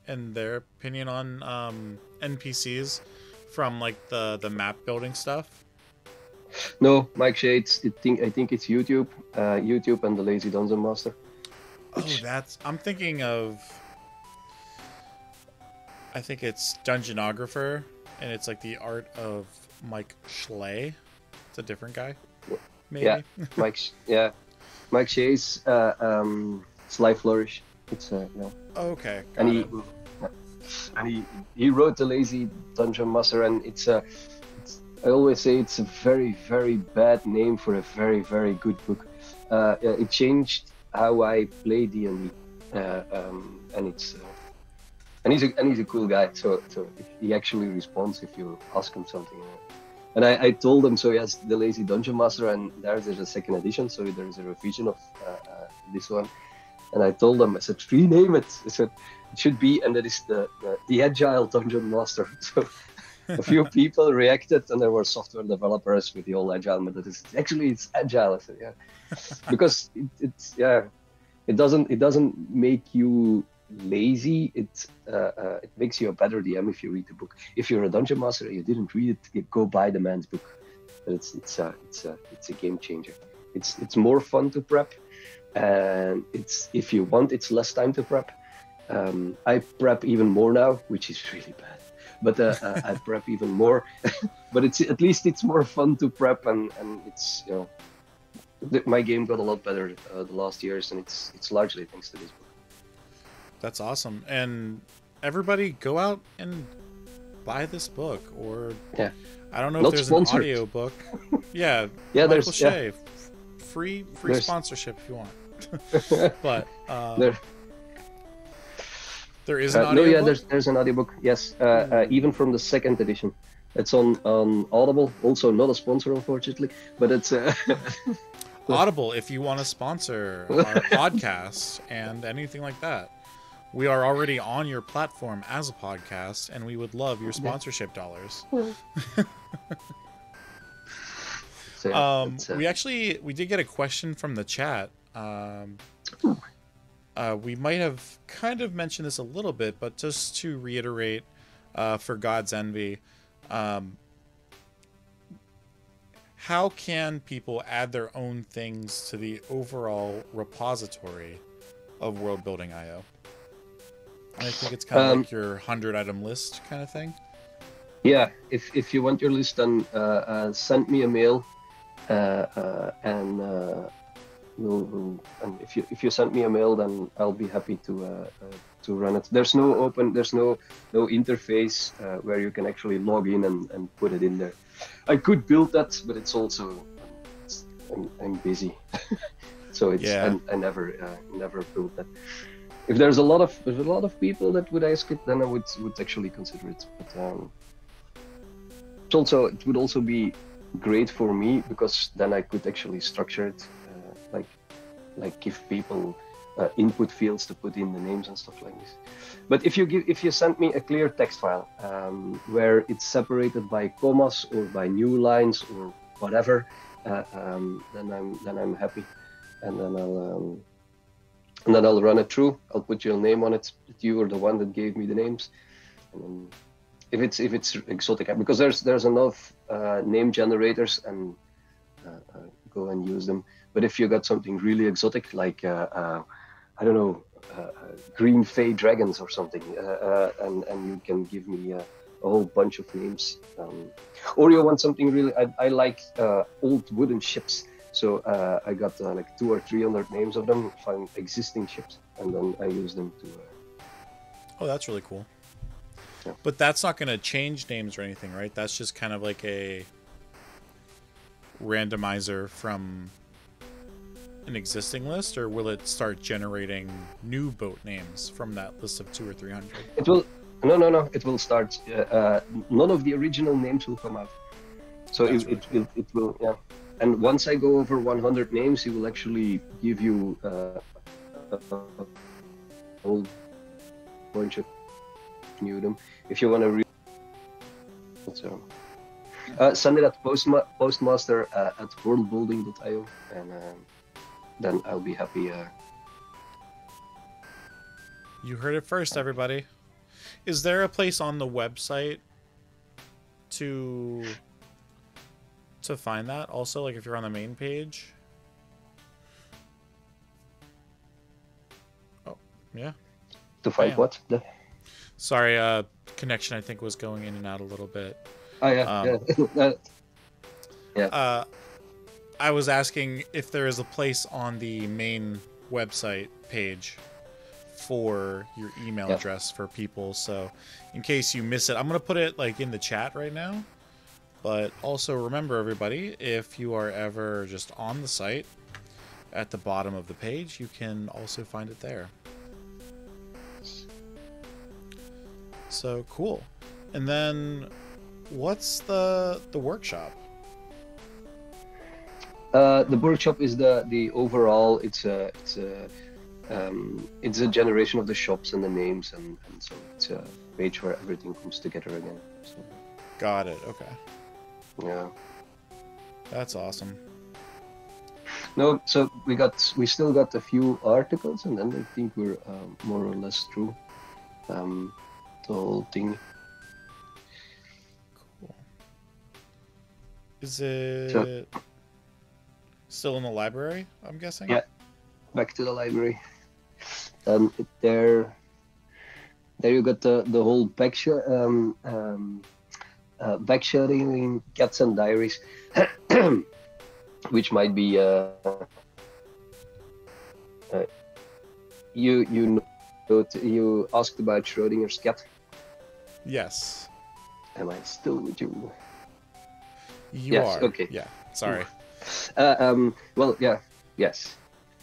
and their opinion on NPCs from like the map building stuff? No, Mike Shea. I think it's YouTube, YouTube and the Lazy Dungeon Master. Oh, I'm thinking of. I think it's Dungeonographer, and it's like the art of Mike Schley. It's a different guy, maybe. Yeah, Mike Shea's Sly Flourish. It's okay. And he wrote the Lazy Dungeon Master, and it's I always say it's a very, very bad name for a very, very good book. It changed how I play D&D, and it's and he's a cool guy. So he actually responds if you ask him something. And I told him, so he has the Lazy Dungeon Master, and there's a second edition, so there's a revision of this one. And I told him, I said, rename it. I said, it should be, and that is the Agile Dungeon Master. So a few people reacted, and there were software developers with the old Agile method. It's Agile. I said, yeah, because it doesn't make you lazy. It makes you a better DM if you read the book. If you're a dungeon master and you didn't read it, go buy the man's book. But it's a game changer. It's more fun to prep, and if you want, it's less time to prep. I prep even more now, which is really bad. But I prep even more. But at least it's more fun to prep, and it's my game got a lot better the last years, and it's largely thanks to this book. That's awesome. And everybody go out and buy this book, or I don't know if there's an audio book. Yeah, Michael Shea, free sponsorship if you want. But There is an No, yeah, audiobook? there's an audiobook. Yes, even from the second edition. It's on Audible. Also not a sponsor, unfortunately, but it's Audible, if you want to sponsor our podcast and anything like that. We are already on your platform as a podcast, and we would love your sponsorship dollars. So, yeah, We did get a question from the chat. We might have kind of mentioned this a little bit, but just to reiterate, for God's Envy, how can people add their own things to the overall repository of World Building IO? I think it's kind of like your 100-item list kind of thing. Yeah, if you want your list, then send me a mail, and and if you send me a mail, then I'll be happy to run it. There's no interface where you can actually log in and put it in there. I could build that, but it's also I'm busy, so it's I never built that. If there's a lot of people that would ask it, then I would actually consider it. But it would also be great for me, because then I could actually structure it, like give people input fields to put in the names and stuff like this. But if you send me a clear text file where it's separated by commas or by new lines or whatever, then I'm happy, and then I'll run it through. I'll put your name on it. You were the one that gave me the names. And then if it's exotic, because there's enough name generators, and go and use them. But if you got something really exotic, like I don't know, green fey dragons or something, and you can give me a whole bunch of names, or you want something really, I like old wooden ships. So I got like 200 or 300 names of them, find existing ships, and then I use them to. Oh, that's really cool. Yeah. But that's not going to change names or anything, right? That's just kind of like a randomizer from an existing list, or will it start generating new boat names from that list of 200 or 300? It will. No. It will start. None of the original names will come out. So it will. Yeah. And once I go over 100 names, he will actually give you a whole bunch of new them. If you want to read, so send it at postmaster at worldbuilding.io, and then I'll be happy. You heard it first, everybody. Is there a place on the website to find that also, like if you're on the main page? Oh, yeah. To find what? Sorry, connection I think was going in and out a little bit. Oh yeah. Yeah. I was asking if there is a place on the main website page for your email address for people, so in case you miss it, I'm gonna put it like in the chat right now. But also remember, everybody, if you are ever just on the site, at the bottom of the page, you can also find it there. So cool. And then what's the workshop? The workshop is the overall. It's a generation of the shops and the names, and so it's a page where everything comes together again. So. Got it. Okay. Yeah. That's awesome. No, so we still got a few articles, and then I think we're more or less through the whole thing. Cool. Is it still in the library, I'm guessing? Yeah. Back to the library. There you got the whole backshooting Cats and Diaries, which might be you asked about Schrodinger's cat. Yes. Am I still with you? You are. Okay. Yeah. Sorry. Well, yeah. Yes.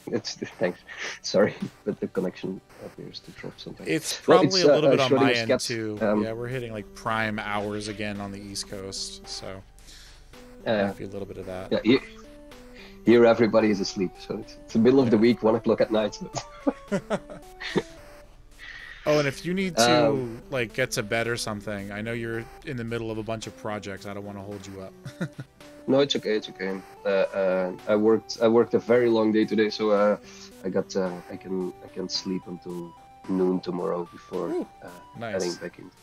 It's thanks. Sorry, but the connection appears to drop sometimes. It's Well, probably it's a little bit on my Schrodinger's end cat. too. Yeah, we're hitting like prime hours again on the East Coast, so might be a little bit of that. Yeah, here everybody is asleep, so it's the middle of the week, 1 o'clock at night. Oh, and if you need to like get to bed or something, I know you're in the middle of a bunch of projects. I don't want to hold you up. No, it's okay. It's okay. I worked a very long day today, so I can sleep until noon tomorrow before nice. heading back into.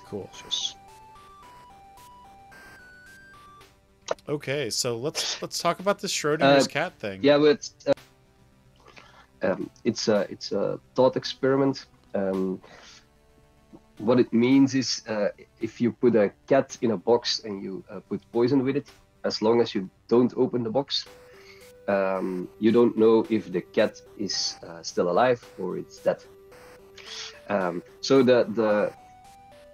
Cool. Just... Okay, so let's talk about this Schrodinger's cat thing. Yeah, but it's a thought experiment. What it means is if you put a cat in a box and you put poison with it, as long as you don't open the box, you don't know if the cat is still alive or it's dead. So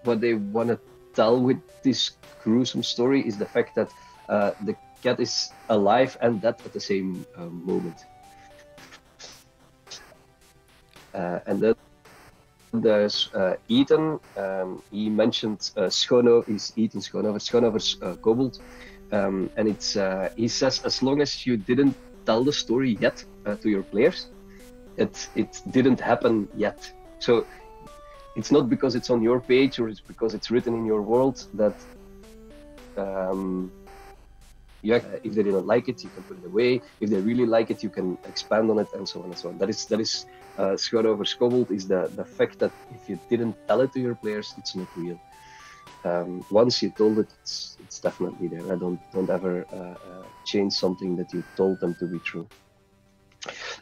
what they want to tell with this gruesome story is the fact that the cat is alive and dead at the same moment. And then there's Ethan. He mentioned Ethan Schoonover's kobold, and it's he says as long as you didn't tell the story yet to your players, it didn't happen yet. So it's not because it's on your page or it's because it's written in your world that if they didn't like it, you can put it away. If they really like it, you can expand on it, and so on and so on. That is Schoonover's kobold is the fact that if you didn't tell it to your players, it's not real. Once you told it, it's definitely there. I don't ever change something that you told them to be true.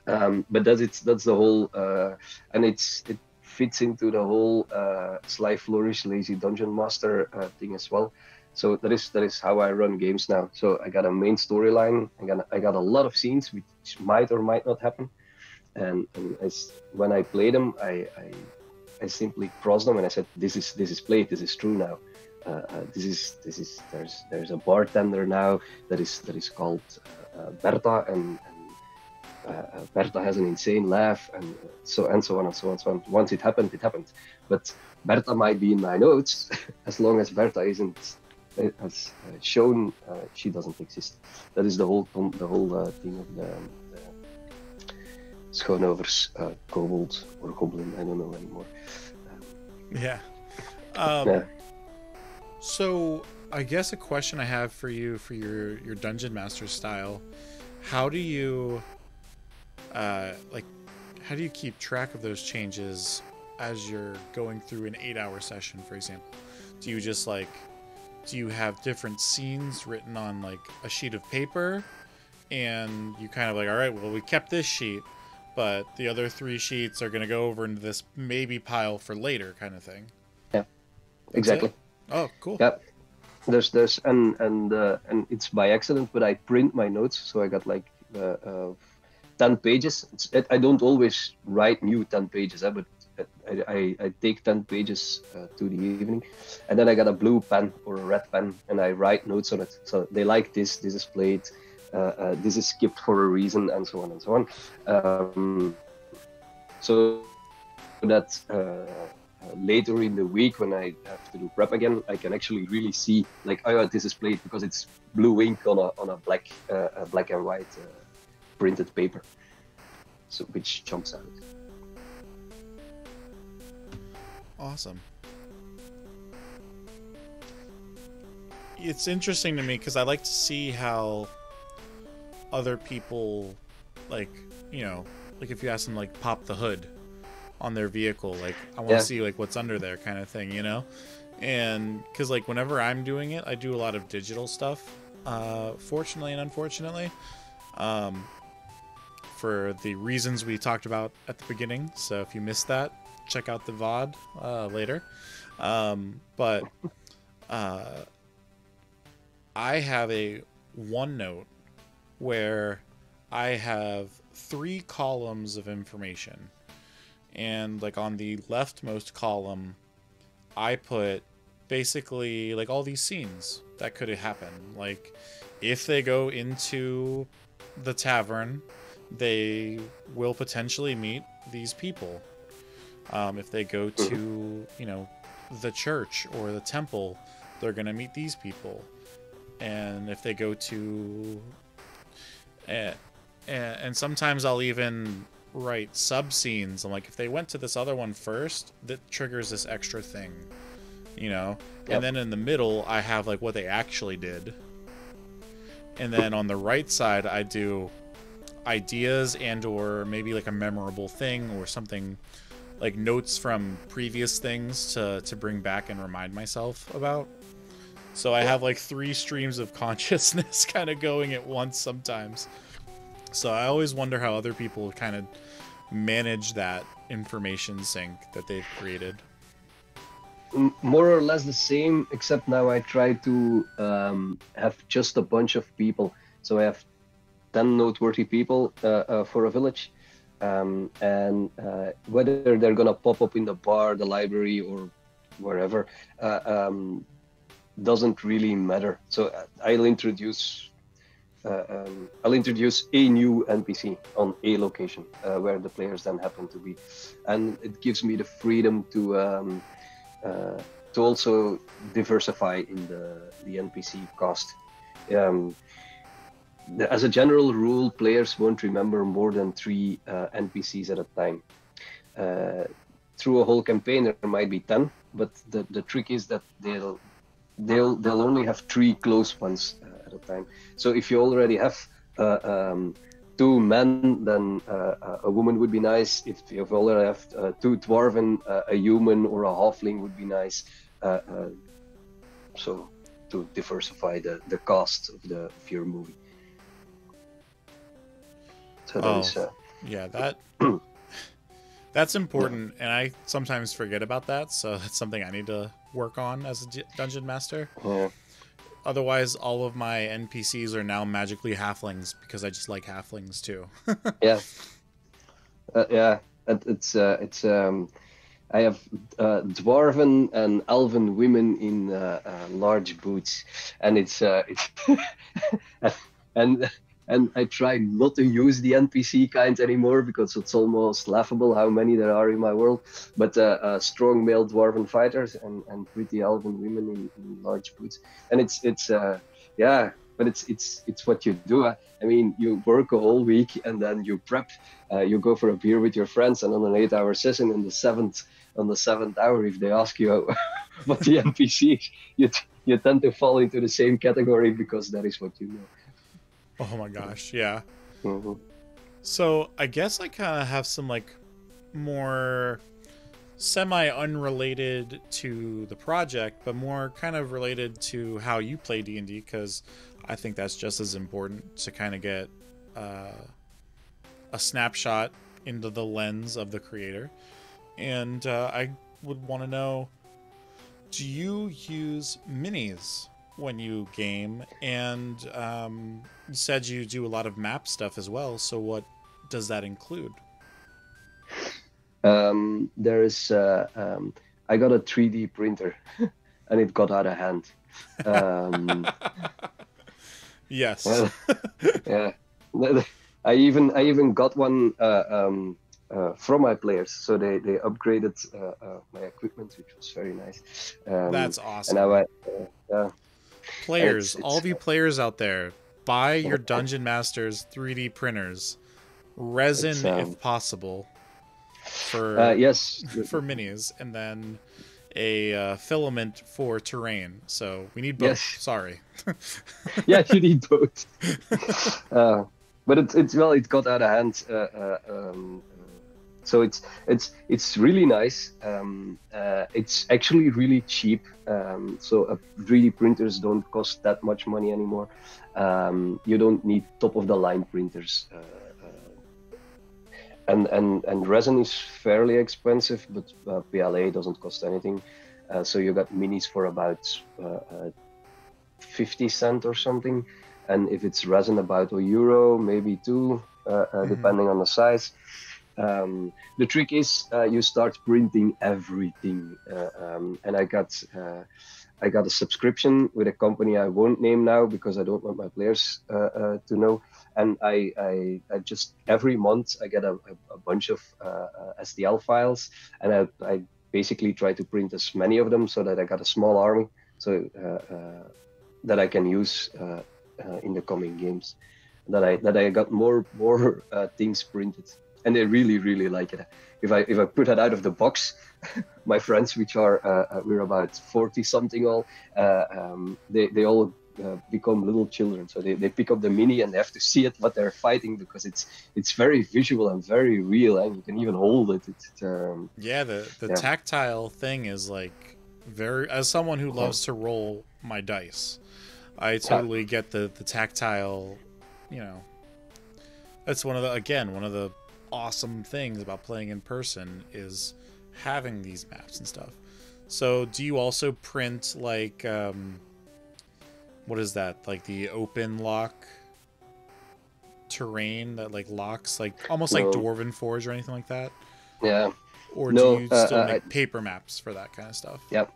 But that's the whole, and it fits into the whole Sly Flourish, Lazy Dungeon Master thing as well. So that is how I run games now. So I got a main storyline. I got a lot of scenes which might or might not happen, and when I play them, I simply cross them and I said, this is played. This is true now. There's a bartender now that is called Berta, and Berta has an insane laugh, and so on and so on and so on. Once it happened, it happened. But Berta might be in my notes as long as Berta isn't has shown she doesn't exist. That is the whole thing of the Schoonover's kobold or goblin. I don't know anymore. Yeah. So I guess a question I have for you for your dungeon master style, how do you how do you keep track of those changes as you're going through an 8-hour session, for example? Do you just do you have different scenes written on like a sheet of paper, and you kind of all right, well, we kept this sheet, but the other 3 sheets are going to go over into this maybe pile for later kind of thing? Yeah, exactly. Oh, cool. Yeah, there's and it's by accident, but I print my notes, so I got 10 pages. I don't always write new 10 pages, but I take 10 pages to the evening, and then I got a blue pen or a red pen, and I write notes on it. So they like this is played, this is skipped for a reason, and so on and so on. So that later in the week, when I have to do prep again, I can actually really see this is played because it's blue ink on a black and white printed paper, so which jumps out. Awesome. It's interesting to me because I like to see how other people, if you ask them pop the hood on their vehicle, I want to see what's under there kind of thing, and because whenever I'm doing it, I do a lot of digital stuff, fortunately and unfortunately, for the reasons we talked about at the beginning. So if you missed that, check out the VOD later. But I have a OneNote where I have 3 columns of information, and on the leftmost column I put basically all these scenes that could happen, if they go into the tavern, they will potentially meet these people. If they go to, you know, the church or the temple, they're going to meet these people. And if they go to... and sometimes I'll even write sub-scenes. I'm like, if they went to this other one first, that triggers this extra thing, you know? Yep. And then in the middle, I have, like, what they actually did. And then on the right side, I do ideas and or maybe, like, a memorable thing or something, like notes from previous things to bring back and remind myself about. So I have, like, 3 streams of consciousness kind of going at once sometimes. So I always wonder how other people kind of manage that information sink that they've created. More or less the same, except now I try to have just a bunch of people. So I have 10 noteworthy people for a village. And whether they're going to pop up in the bar, the library, or wherever, doesn't really matter. So I'll introduce a new NPC on a location where the players then happen to be, and it gives me the freedom to also diversify in the NPC cast. As a general rule, players won't remember more than 3 NPCs at a time. Through a whole campaign, there might be 10, but the trick is that they'll only have 3 close ones at a time. So if you already have 2 men, then a woman would be nice. If you already have 2 dwarven, a human or a halfling would be nice. So to diversify the cast of your movie. So that is, yeah, that's important, and I sometimes forget about that. So that's something I need to work on as a dungeon master. Yeah. Otherwise, all of my NPCs are now magically halflings because I just like halflings too. Yeah, yeah. It's I have dwarven and elven women in large boots, and it's and I try not to use the NPC kind anymore because it's almost laughable how many there are in my world. But strong male dwarven fighters and pretty elven women in large boots, and it's yeah. But it's what you do. I mean, you work a whole week and then you prep. You go for a beer with your friends, and on an 8-hour session, on the seventh hour, if they ask you what the NPC is, you tend to fall into the same category because that is what you know. Oh my gosh, yeah. Mm-hmm. So I guess I kind of have some like more semi-unrelated to the project, but more kind of related to how you play D&D, because I think that's just as important to kind of get a snapshot into the lens of the creator. And I would want to know, do you use minis when you game? And you said you do a lot of map stuff as well, so what does that include? There is I got a 3D printer and it got out of hand. Yes. Yeah. I even got one from my players, so they upgraded my equipment, which was very nice. That's awesome. And now players, all of you players out there, buy your Dungeon Masters 3D printers, resin if possible, for yes, for minis, and then a filament for terrain. So we need both. Yes. Sorry. Yeah, you need both. But it got out of hand. So it's really nice. It's actually really cheap. So 3D printers don't cost that much money anymore. You don't need top of the line printers. And resin is fairly expensive, but PLA doesn't cost anything. So you got minis for about 50 cents or something. And if it's resin, about €1, maybe 2, depending on the size. The trick is you start printing everything, and I got I got a subscription with a company I won't name now because I don't want my players to know. And I just every month I get a bunch of STL files, and I basically try to print as many of them so that I got a small army, so that I can use in the coming games. That I got more things printed, and they really like it. If I put it out of the box, my friends, which are we're about 40 something all, they all become little children. So they pick up the mini and they have to see it what they're fighting, because it's very visual and very real, and you can even hold it. Yeah, the tactile thing is like very. As someone who loves to roll my dice, I totally get the tactile. You know, that's one of the awesome things about playing in person is having these maps and stuff. So do you also print like what is that, like the open lock terrain that like locks, like almost like Dwarven Forge or anything like that? Yeah. Or do you still make paper maps for that kind of stuff? Yep.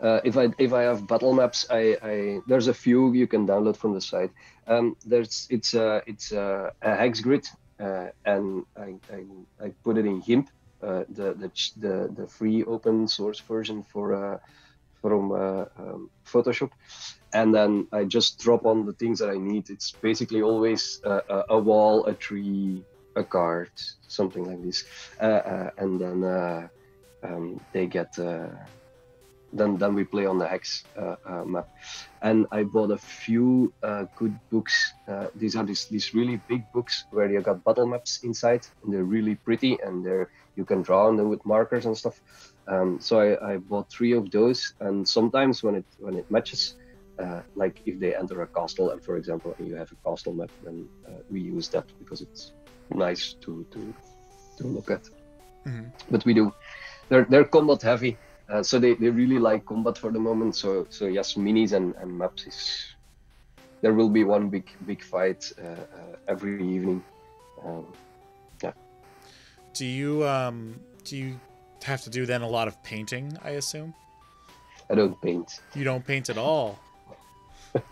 If I have battle maps, I there's a few you can download from the site. It's a hex grid, and I put it in GIMP, the free open source version from Photoshop, and then I just drop on the things that I need. It's basically always a wall, a tree, a card, something like this, and then they get. Then we play on the hex map, and I bought a few good books. These are these really big books where you got battle maps inside, and they're really pretty, and you can draw on them with markers and stuff. So I bought 3 of those, and sometimes when it matches, like if they enter a castle, and for example, and you have a castle map, then we use that because it's nice to look at. Mm-hmm. But we do. They're combat heavy. So they really like combat for the moment. So yes, minis and maps there will be one big fight every evening. Yeah. Do you have to do then a lot of painting, I assume? I don't paint. You don't paint at all.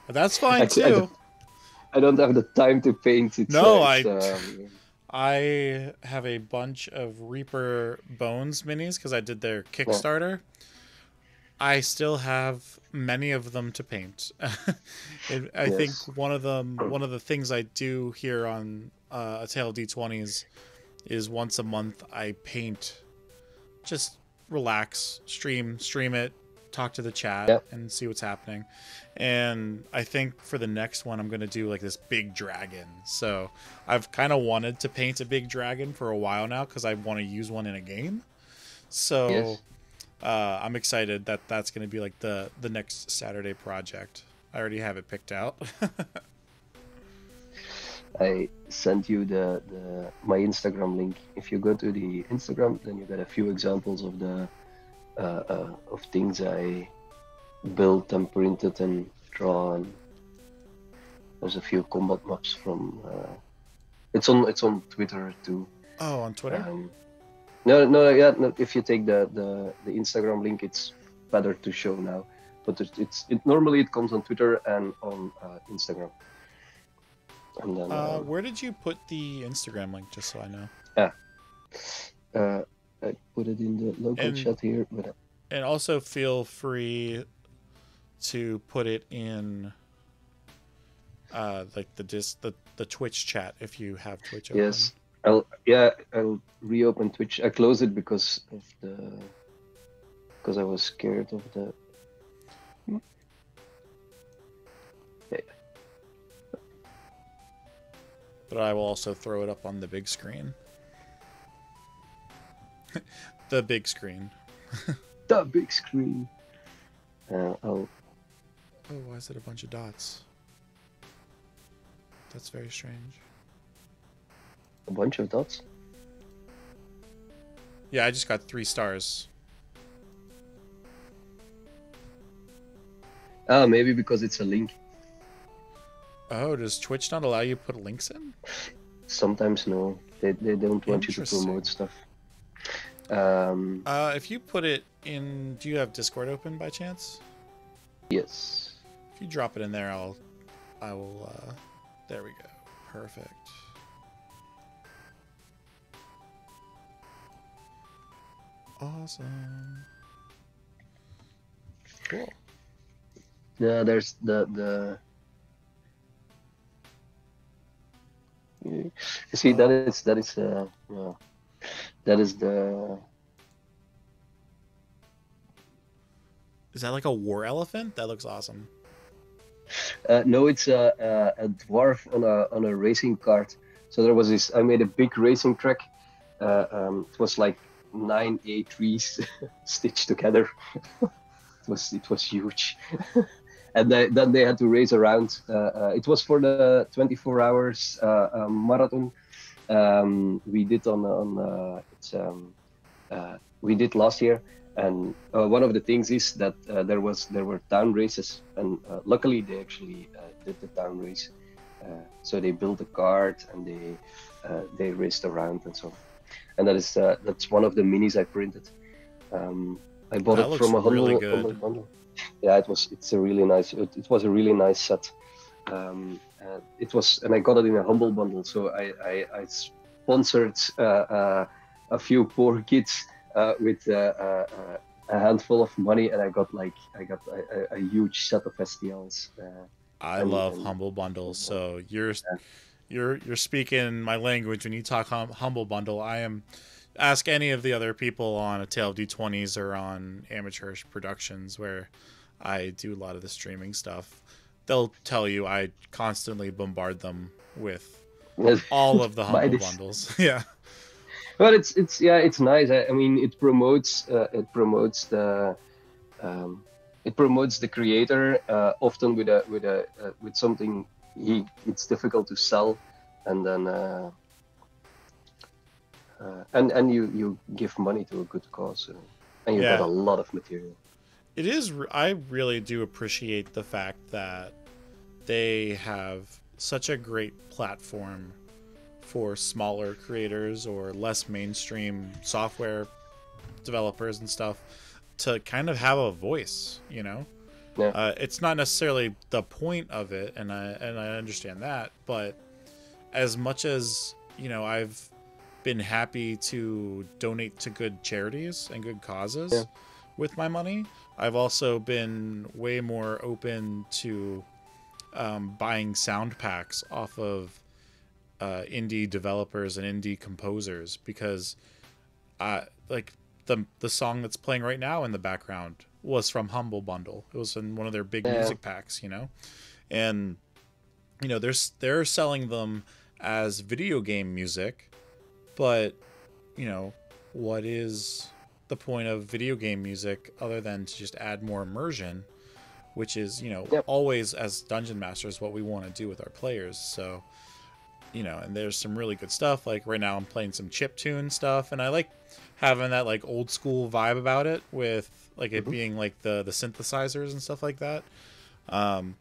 That's fine too. I don't have the time to paint. I have a bunch of Reaper Bones minis because I did their Kickstarter. I still have many of them to paint. I think one of the things I do here on A Tale of D20s is once a month I paint, just relax, stream it, talk to the chat, and see what's happening. And I think for the next one I'm going to do like this big dragon. So I've kind of wanted to paint a big dragon for a while now because I want to use one in a game. So I'm excited that that's going to be like the next Saturday project. I already have it picked out. I sent you my Instagram link. If you go to the Instagram, then you get a few examples of the of things I built and printed and drawn. There's a few combat maps from. It's on Twitter too. Oh, on Twitter. No. If you take the Instagram link, it's better to show now. But it normally it comes on Twitter and on Instagram. And then, where did you put the Instagram link, just so I know? I put it in the local chat here. And also feel free to put it in like the Twitch chat if you have Twitch open. Yes, I'll reopen Twitch. I closed it because I was scared of the. But I will also throw it up on the big screen. The big screen. The big screen. Oh, why is it a bunch of dots? That's very strange. A bunch of dots? Yeah, I just got 3 stars. Maybe because it's a link. Oh, does Twitch not allow you to put links in? Sometimes no. They don't want you to promote stuff. If you put it in, do you have Discord open by chance? Yes. If you drop it in there, I will. There we go. Perfect. Awesome. Cool. Yeah, there's the. You see, that is yeah, that is the. Is that like a war elephant? That looks awesome. No, it's a dwarf on a racing kart. So there was this. I made a big racing track. It was like 9 A3s stitched together. It was huge. And then they had to race around. It was for the 24 hours marathon we did we did last year. And one of the things is that there were town races, and luckily they actually did the town race. So they built a cart and they raced around and so on. And that's one of the minis I printed. I bought That it looks from a really humble good. bundle. Yeah, it's a really nice. It was a really nice set. It was, and I got it in a humble bundle. So I sponsored a few poor kids with a handful of money, and I got a huge set of STLs. I And, love and humble bundles. uh, So you're speaking my language when you talk humble bundle. I am. Ask any of the other people on a Tale of D20s or on Amateurish Productions where I do a lot of the streaming stuff. They'll tell you I constantly bombard them with all of the buy humble this. bundles. Yeah. But it's yeah, it's nice. I mean, um, it promotes the creator often with something it's difficult to sell, and then and you give money to a good cause, and you got a Yeah. lot of material. It is. I really do appreciate the fact that they have such a great platform for smaller creators or less mainstream software developers and stuff to kind of have a voice, you know? Yeah, It's not necessarily the point of it, and I understand that, but as much as, you know, I've been happy to donate to good charities and good yeah, causes with my money, I've also been way more open to buying sound packs off of indie developers and indie composers because like the song that's playing right now in the background was from Humble Bundle. It was in one of their big yeah, music packs, you know, and you know they're selling them as video game music, but you know what is the point of video game music other than to just add more immersion, which is, you know, yeah. always as dungeon masters what we want to do with our players. So you know, and there's some really good stuff. Like right now I'm playing some chiptune stuff, and I like having that like old school vibe about it with like it Mhm. being like the synthesizers and stuff like that.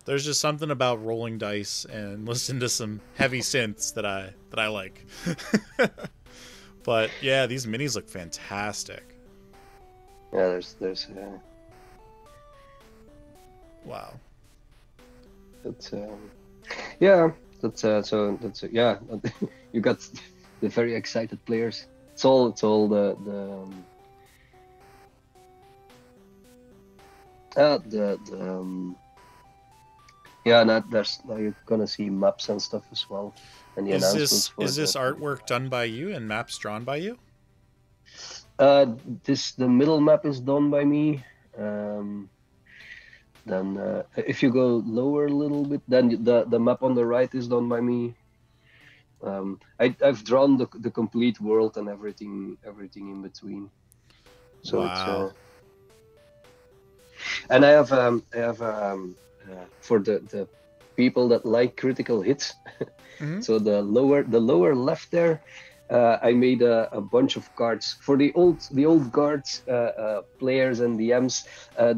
There's just something about rolling dice and listening to some heavy synths that I like. But yeah, these minis look fantastic. Yeah, there's Wow. that's yeah, that's so that's yeah. You got the very excited players. It's all the yeah. Now you're gonna see maps and stuff as well, and the announcements for Is the this artwork done by you and maps drawn by you? uh the middle map is done by me. Then if you go lower a little bit, then the map on the right is done by me. I've drawn the complete world and everything in between. So it's Wow. and I have for the people that like critical hits. Mm-hmm. So the lower left there, I made a bunch of cards for the old guards players and DMs.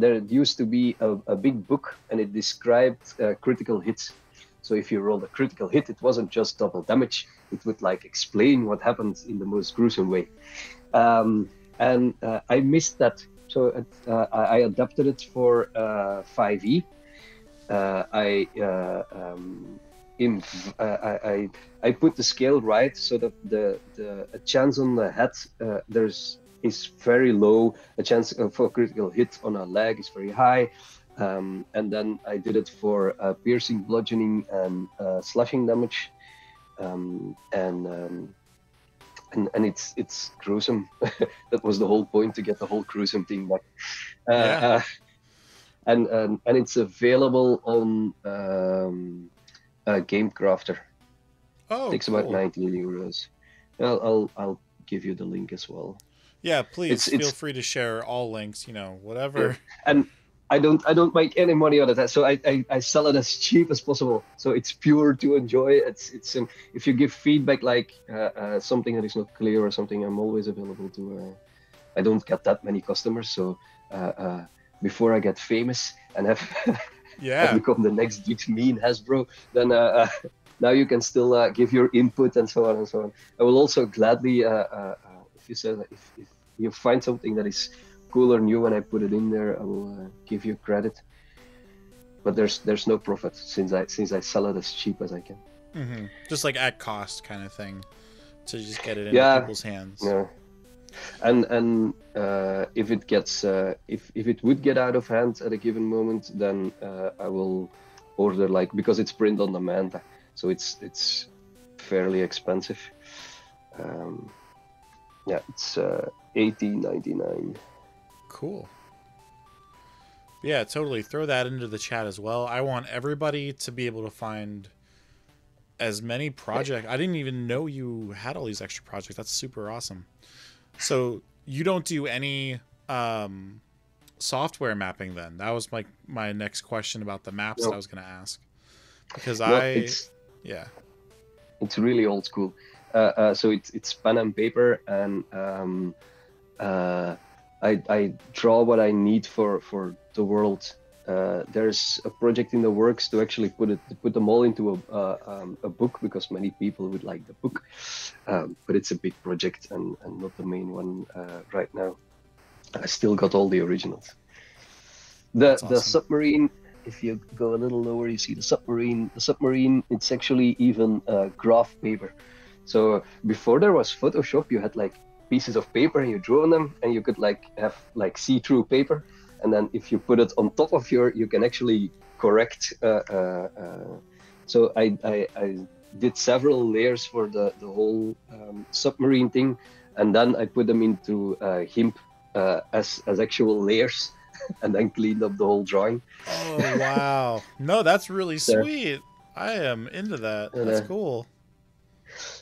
There used to be a big book, and it described critical hits. So if you rolled a critical hit, it wasn't just double damage. It would like explain what happened in the most gruesome way. And I missed that. So So I adapted it for 5e. I put the scale right so that the a chance on the head is very low. A chance for a critical hit on a leg is very high. And then I did it for piercing, bludgeoning, and slashing damage. And it's gruesome. That was the whole point, to get the whole gruesome thing back. Yeah. And it's available on Game Crafter. Oh, Takes cool. about 19 euros. I'll give you the link as well. Yeah, please feel It's free to share all links, you know, whatever. and I don't make any money on it, so I sell it as cheap as possible. So it's pure to enjoy. It's if you give feedback like something that is not clear or something, I'm always available to. I don't get that many customers, so before I get famous and have Yeah. become the next big me in Hasbro, then now you can still give your input and so on and so on. I will also gladly, if you find something that is cool or new and I put it in there, I will give you credit. But there's no profit since I sell it as cheap as I can. Mm-hmm. Just like at cost kind of thing, to just get it into people's hands. Yeah. And if it gets if it would get out of hand at a given moment, then I will order, like, because it's print on demand, so it's fairly expensive. Yeah, it's $18.99. Cool. Yeah, totally. Throw that into the chat as well. I want everybody to be able to find as many projects. I didn't even know you had all these extra projects. That's super awesome. So you don't do any software mapping then? That was my next question about the maps that I was going to ask. Because it's really old school. So it's pen and paper, and I draw what I need for the world. There's a project in the works to actually put them all into a book, because many people would like the book, but it's a big project and not the main one right now. I still got all the originals. The submarine, if you go a little lower, you see the submarine. The submarine, it's actually even graph paper. So before there was Photoshop, you had like pieces of paper and you drew on them, and you could have see-through paper, and then if you put it on top of you can actually correct. So I did several layers for the whole submarine thing, and then I put them into GIMP as actual layers, and then cleaned up the whole drawing. Oh wow! No, that's really sweet. I am into that. That's cool.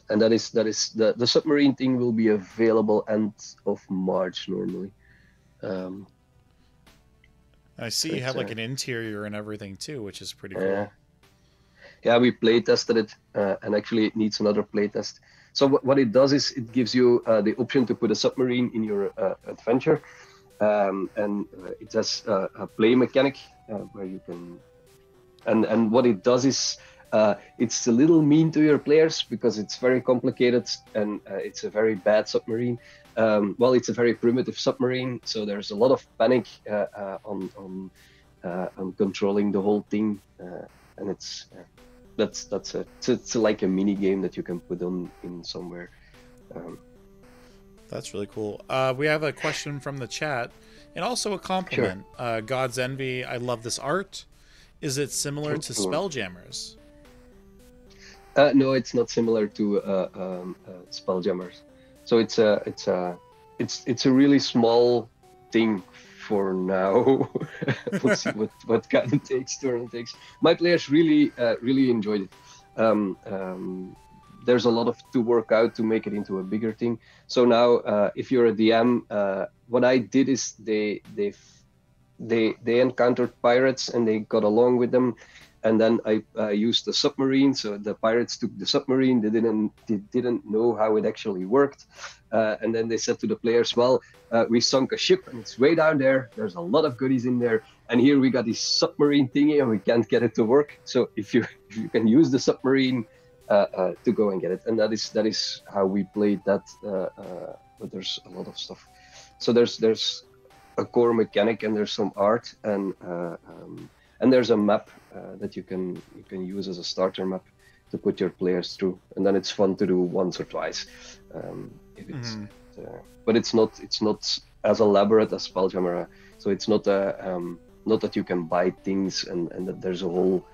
And that is the submarine thing will be available end of March normally. I see you have like an interior and everything too, which is pretty cool. Yeah, we play tested it, and actually it needs another play test. So what it does is it gives you the option to put a submarine in your adventure, and it has a play mechanic where you can, and what it does is it's a little mean to your players because it's very complicated, and it's a very bad submarine. Well, it's a very primitive submarine, so there's a lot of panic on controlling the whole thing, and it's like a mini game that you can put on in somewhere. That's really cool. We have a question from the chat, and also a compliment. Sure. God's Envy, I love this art. Is it similar to Spelljammers? No, it's not similar to Spelljammers. So it's a really small thing for now. We'll see what kind of turn it takes. My players really enjoyed it. There's a lot to work out to make it into a bigger thing. So now, if you're a DM, what I did is they encountered pirates and they got along with them. And then I used the submarine. So the pirates took the submarine. They didn't know how it actually worked. And then they said to the players, well, we sunk a ship and it's way down there. There's a lot of goodies in there. And here we got this submarine thingy and we can't get it to work. So if you can use the submarine to go and get it. And that is how we played that. But there's a lot of stuff. So there's a core mechanic, and there's some art, and there's a map that you can use as a starter map to put your players through, and then it's fun to do once or twice. If it's, but it's not as elaborate as Spelljammer, so it's not not that you can buy things and that there's a whole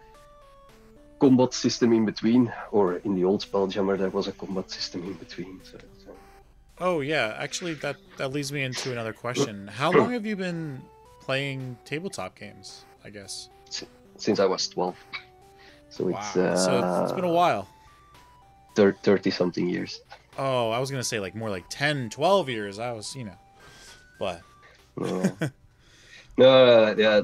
combat system in between, or in the old Spelljammer there was a combat system in between. So oh yeah, actually that leads me into another question. How long have you been playing tabletop games, I guess? Since I was 12. So wow. So it's been a while. 30 something years. Oh, I was going to say like more like 10, 12 years. I was, but no, yeah,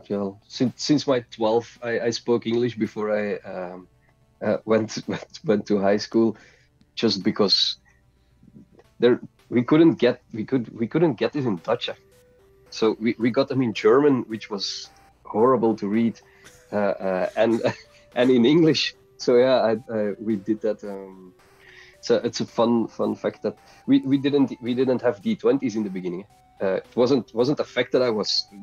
well, since my 12, I spoke English before I went to high school, just because we couldn't get it in Dutch, so we got them in German, which was horrible to read, and in English. So yeah, we did that. So it's a fun fact that we didn't have d20s in the beginning. It wasn't a fact that I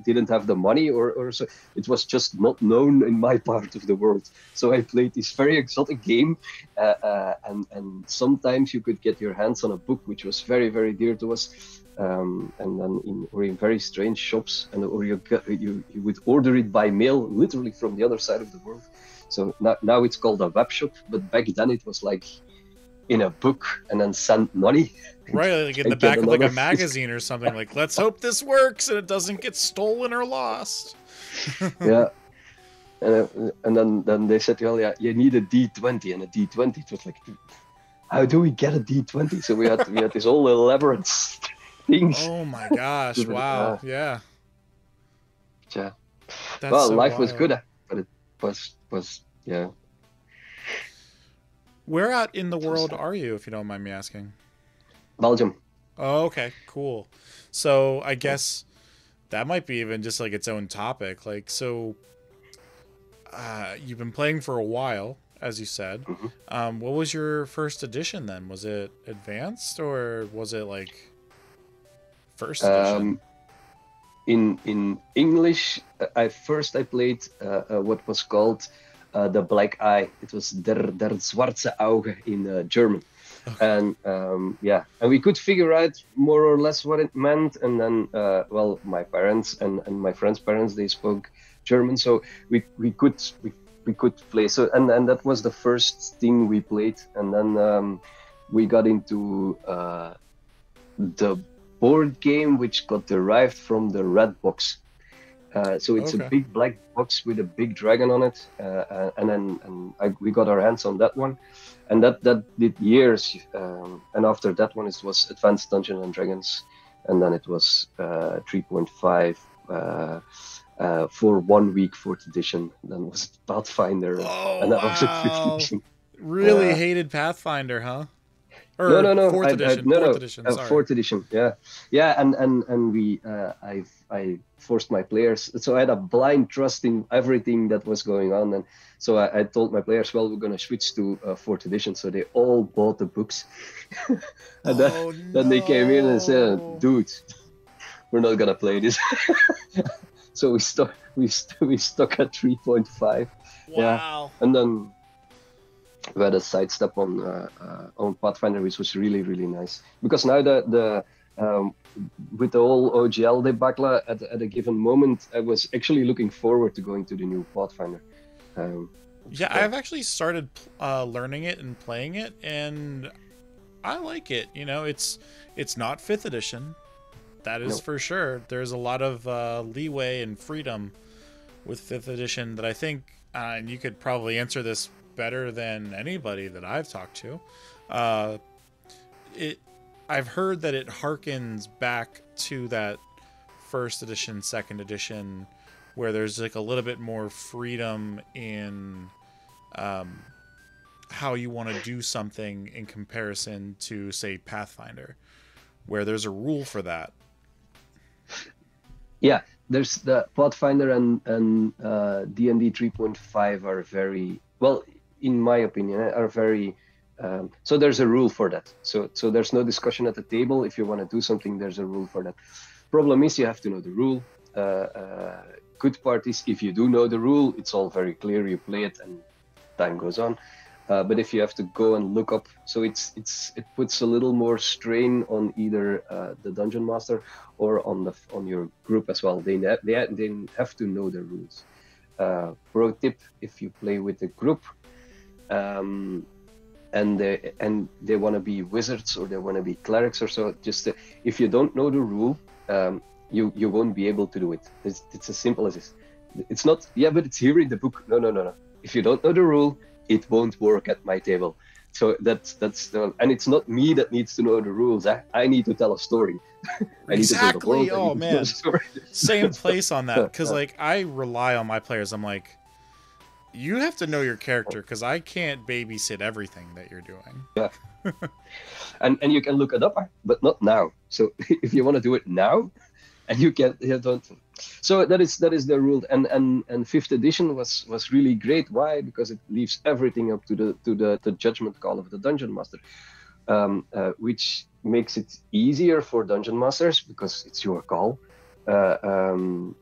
didn't have the money or so. It was just not known in my part of the world. So I played this very exotic game, and sometimes you could get your hands on a book which was very, very dear to us, and then in very strange shops, or you would order it by mail, literally from the other side of the world. So now it's called a web shop, but back then it was like in a book and then send money. Right, like in the back of like a magazine or something, like, let's hope this works and it doesn't get stolen or lost. Yeah. And then they said, well, yeah, you need a D20, and a D20, it was like, how do we get a D20? So we had this whole elaborate things. Oh my gosh, wow, yeah. Yeah. That's well, so life wild. was good, but it was yeah. Where out in the world are you, if you don't mind me asking? Belgium. Oh, okay, cool. So I guess that might be even just like its own topic. Like, so you've been playing for a while, as you said. Mm-hmm. What was your first edition then? Was it advanced or was it like first edition? In English, I played what was called the Black Eye. It was der Zwarte Auge in German. Okay. And and we could figure out more or less what it meant. And then, well, my parents and my friends' parents, they spoke German, so we could play. So and that was the first thing we played. And then we got into the board game, which got derived from the red box. So it's a big black box with a big dragon on it, we got our hands on that one, and that did years. And after that one, it was Advanced Dungeons and Dragons, and then it was 3.5 for 1 week, 4th edition. Then was Pathfinder, and that was 5th edition. Really hated Pathfinder, huh? Or no. 4th edition. 4th edition. Sorry. 4th edition. Yeah. And we I forced my players. So I had a blind trust in everything that was going on, and so I told my players, well, we're gonna switch to 4th edition. So they all bought the books, and then they came in and said, dude, we're not gonna play this. So we stuck at 3.5. Wow. Yeah, and then we had a sidestep on Pathfinder, which was really, really nice, because now the with the whole OGL debacle at a given moment, I was actually looking forward to going to the new Pathfinder. I've actually started learning it and playing it, and I like it. It's not 5th edition, that is for sure. There's a lot of leeway and freedom with 5th edition that I think, and you could probably answer this better than anybody that I've talked to. I've heard that it harkens back to that 1st edition, 2nd edition, where there's like a little bit more freedom in how you want to do something in comparison to, say, Pathfinder, where there's a rule for that. Yeah, there's the Pathfinder and D&D 3.5 are very, well, in my opinion, are very So there's a rule for that. So there's no discussion at the table. If you want to do something, there's a rule for that. Problem is you have to know the rule. Good part is if you do know the rule, it's all very clear. You play it and time goes on. But if you have to go and look up, so it puts a little more strain on either the dungeon master or on your group as well. They have to know the rules. Pro tip: if you play with a group, and they want to be wizards or they want to be clerics or so, just if you don't know the rule, you won't be able to do it. It's as simple as this. It's not, yeah, but it's here in the book. No. If you don't know the rule, it won't work at my table. So that's and it's not me that needs to know the rules. I need to tell a story. Exactly. Oh man, same place on that, because like I rely on my players. I'm like, you have to know your character because I can't babysit everything that you're doing. Yeah. and you can look it up, but not now. So if you want to do it now, and you don't. So that is the rule. And fifth edition was really great. Why? Because it leaves everything up to the judgment call of the dungeon master, which makes it easier for dungeon masters because it's your call. And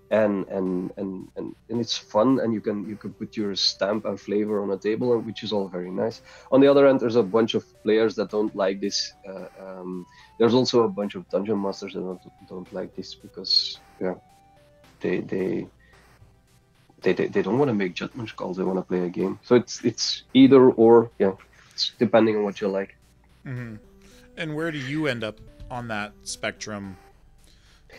it's fun, and you can put your stamp and flavor on a table, which is all very nice. On the other hand, there's a bunch of players that don't like this. There's also a bunch of dungeon masters that don't like this because they don't want to make judgment calls. They want to play a game. So it's either or. Yeah, it's depending on what you like. Mm-hmm. And where do you end up on that spectrum?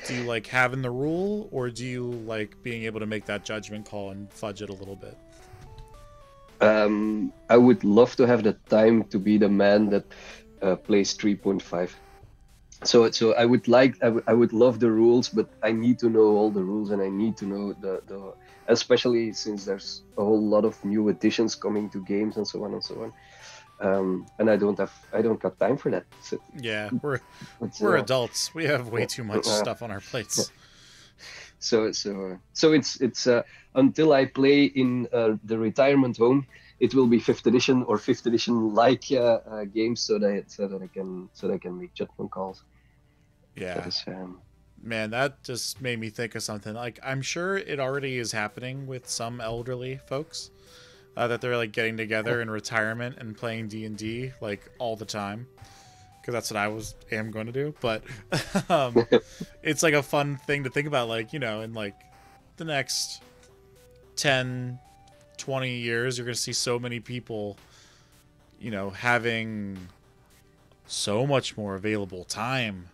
Do you like having the rule, or do you like being able to make that judgment call and fudge it a little bit? I would love to have the time to be the man that plays 3.5. So I would love the rules, but I need to know all the rules, and I need to know the especially since there's a whole lot of new additions coming to games and so on and so on. And I don't got time for that. So, yeah, we're adults. We have way too much stuff on our plates. So it's until I play in the retirement home, it will be 5th edition or 5th edition like games, so that I can make judgment calls. Yeah. Man, that just made me think of something. Like, I'm sure it already is happening with some elderly folks. That they're like getting together in retirement and playing D&D like all the time, because that's what I am going to do. But it's like a fun thing to think about, like, you know, in like the next 10, 20 years, you're going to see so many people, you know, having so much more available time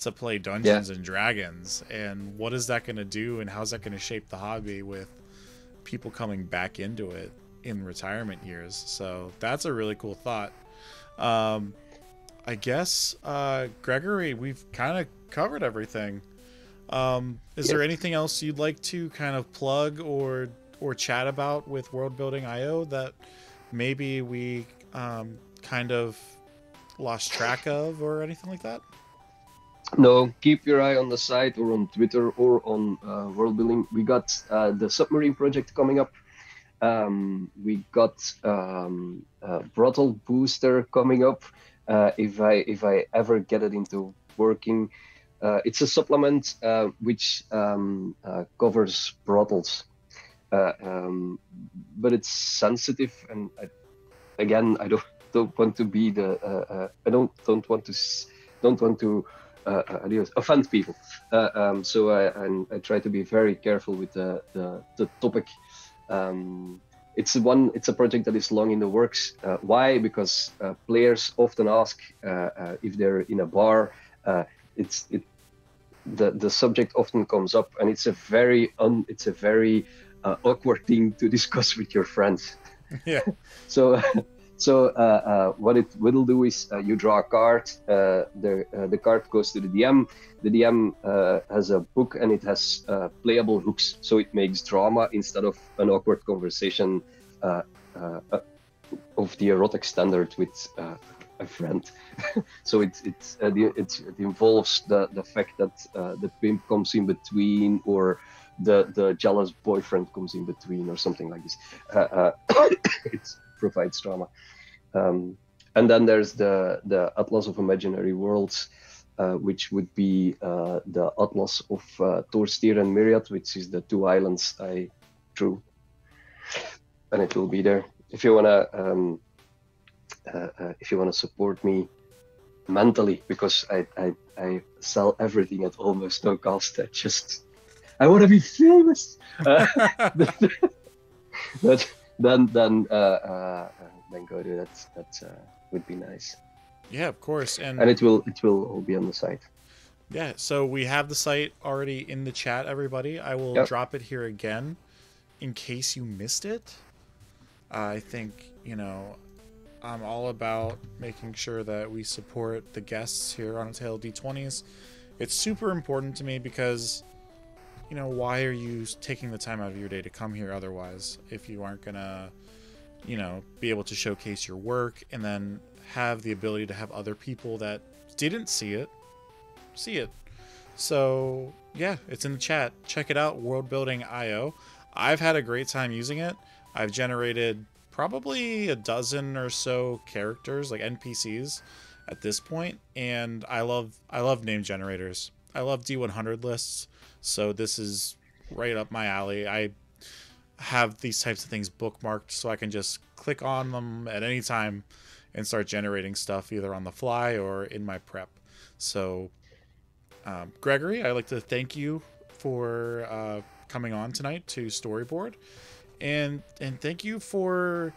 to play Dungeons and Dragons. And what is that going to do, and how's that going to shape the hobby with people coming back into it in retirement years? So that's a really cool thought. I guess Gregory, we've kind of covered everything. Is there anything else you'd like to kind of plug or chat about with World Building IO that maybe we kind of lost track of or anything like that? No, keep your eye on the site or on Twitter or on World Building. We got the submarine project coming up. We got Brothel Booster coming up. If I ever get it into working, it's a supplement which covers brothels, but it's sensitive, and I don't want to be the I don't want to offend people. So I try to be very careful with the topic. It's a project that is long in the works. Why? Because players often ask if they're in a bar. The subject often comes up, and it's a very awkward thing to discuss with your friends. Yeah. So what it will do is you draw a card. The card goes to the DM. The DM has a book, and it has playable hooks, so it makes drama instead of an awkward conversation of the erotic standard with a friend. So it involves the fact that the pimp comes in between, or the jealous boyfriend comes in between, or something like this. It provides drama. And then there's the Atlas of Imaginary Worlds, which would be the Atlas of Torsteer and Myriad, which is the 2 islands I drew, and it will be there. If you wanna support me mentally, because I sell everything at almost no cost. I want to be famous. But then go to that. That would be nice. Yeah, of course, and it will all be on the site. Yeah, so we have the site already in the chat, everybody. I will drop it here again in case you missed it. I think, you know, I'm all about making sure that we support the guests here on A Tale of D20s. It's super important to me because, you know, why are you taking the time out of your day to come here otherwise if you aren't going to, you know, be able to showcase your work and then have the ability to have other people that didn't see it. So yeah, it's in the chat. Check it out, worldbuilding.io. I've had a great time using it. I've generated probably a dozen or so characters, like NPCs at this point, and I love name generators. I love D100 lists, so this is right up my alley. I have these types of things bookmarked so I can just click on them at any time and start generating stuff either on the fly or in my prep. So Gregory, I'd like to thank you for coming on tonight to Storyboard, and thank you for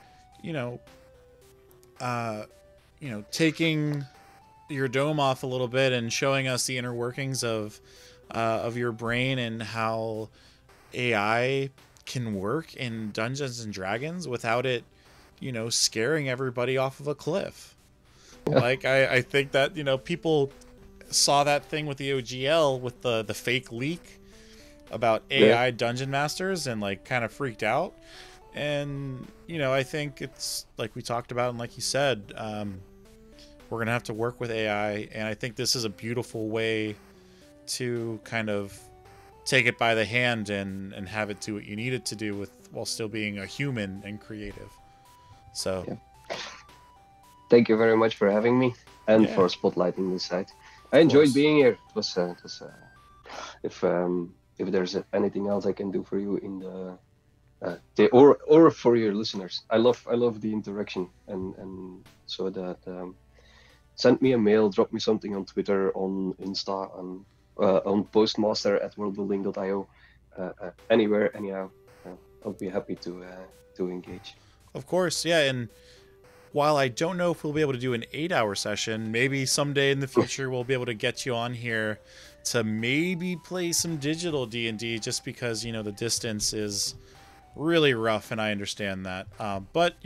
taking your dome off a little bit and showing us the inner workings of your brain and how AI can work in Dungeons and Dragons without it, scaring everybody off of a cliff. Yeah. Like I think that people saw that thing with the OGL with the fake leak about AI dungeon masters and like kind of freaked out. And I think it's like we talked about, and like you said, we're gonna have to work with AI, and I think this is a beautiful way to kind of take it by the hand and have it do what you need it to do while still being a human and creative. So thank you very much for having me and for spotlighting this site. I enjoyed being here. It was if there's anything else I can do for you in the or for your listeners, I love the interaction, and so that send me a mail, drop me something on Twitter, on Insta, on postmaster@worldbuilding.io, anywhere, anyhow. I'll be happy to engage. Of course, yeah. And while I don't know if we'll be able to do an 8-hour session, maybe someday in the future we'll be able to get you on here to maybe play some digital D&D, just because the distance is really rough, and I understand that. But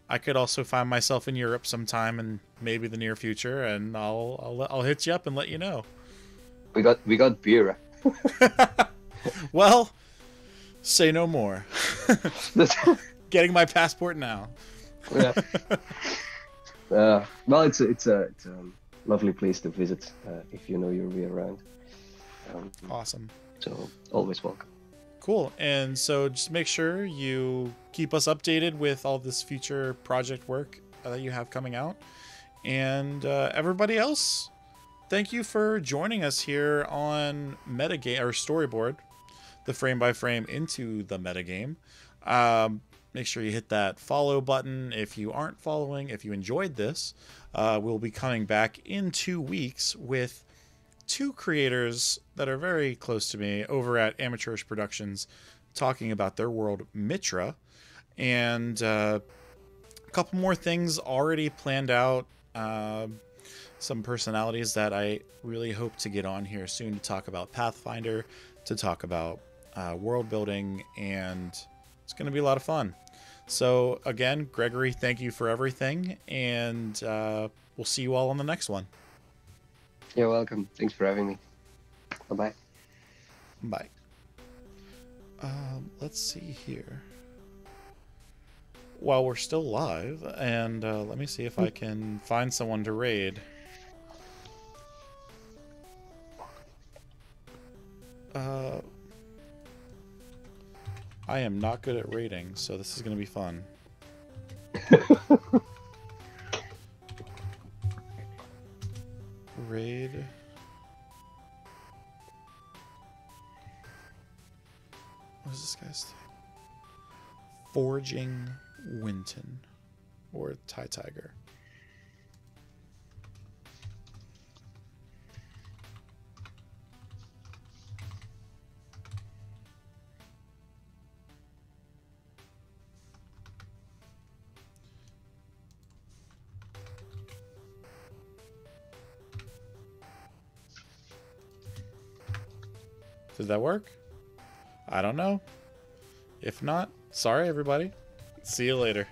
I could also find myself in Europe sometime in maybe the near future, and I'll hit you up and let you know. We got beer. Well, say no more. Getting my passport now. Yeah. Well, it's a lovely place to visit if you'll be around. Awesome. So always welcome. Cool. And so just make sure you keep us updated with all this future project work that you have coming out. And everybody else, thank you for joining us here on Metagame or Storyboard, the frame by frame into the metagame. Make sure you hit that follow button if you aren't following. If you enjoyed this, we'll be coming back in 2 weeks with 2 creators that are very close to me over at Amateurish Productions, talking about their world Mitra, and a couple more things already planned out. Some personalities that I really hope to get on here soon to talk about Pathfinder, to talk about world building, and it's going to be a lot of fun. So again, Gregory, thank you for everything, and we'll see you all on the next one. You're welcome. Thanks for having me. Bye-bye. Bye. Let's see here. While we're still live, and let me see if I can find someone to raid. I am not good at raiding, so this is going to be fun. Forging Winton or Thai Tiger. Did that work? I don't know. If not, sorry everybody. See you later.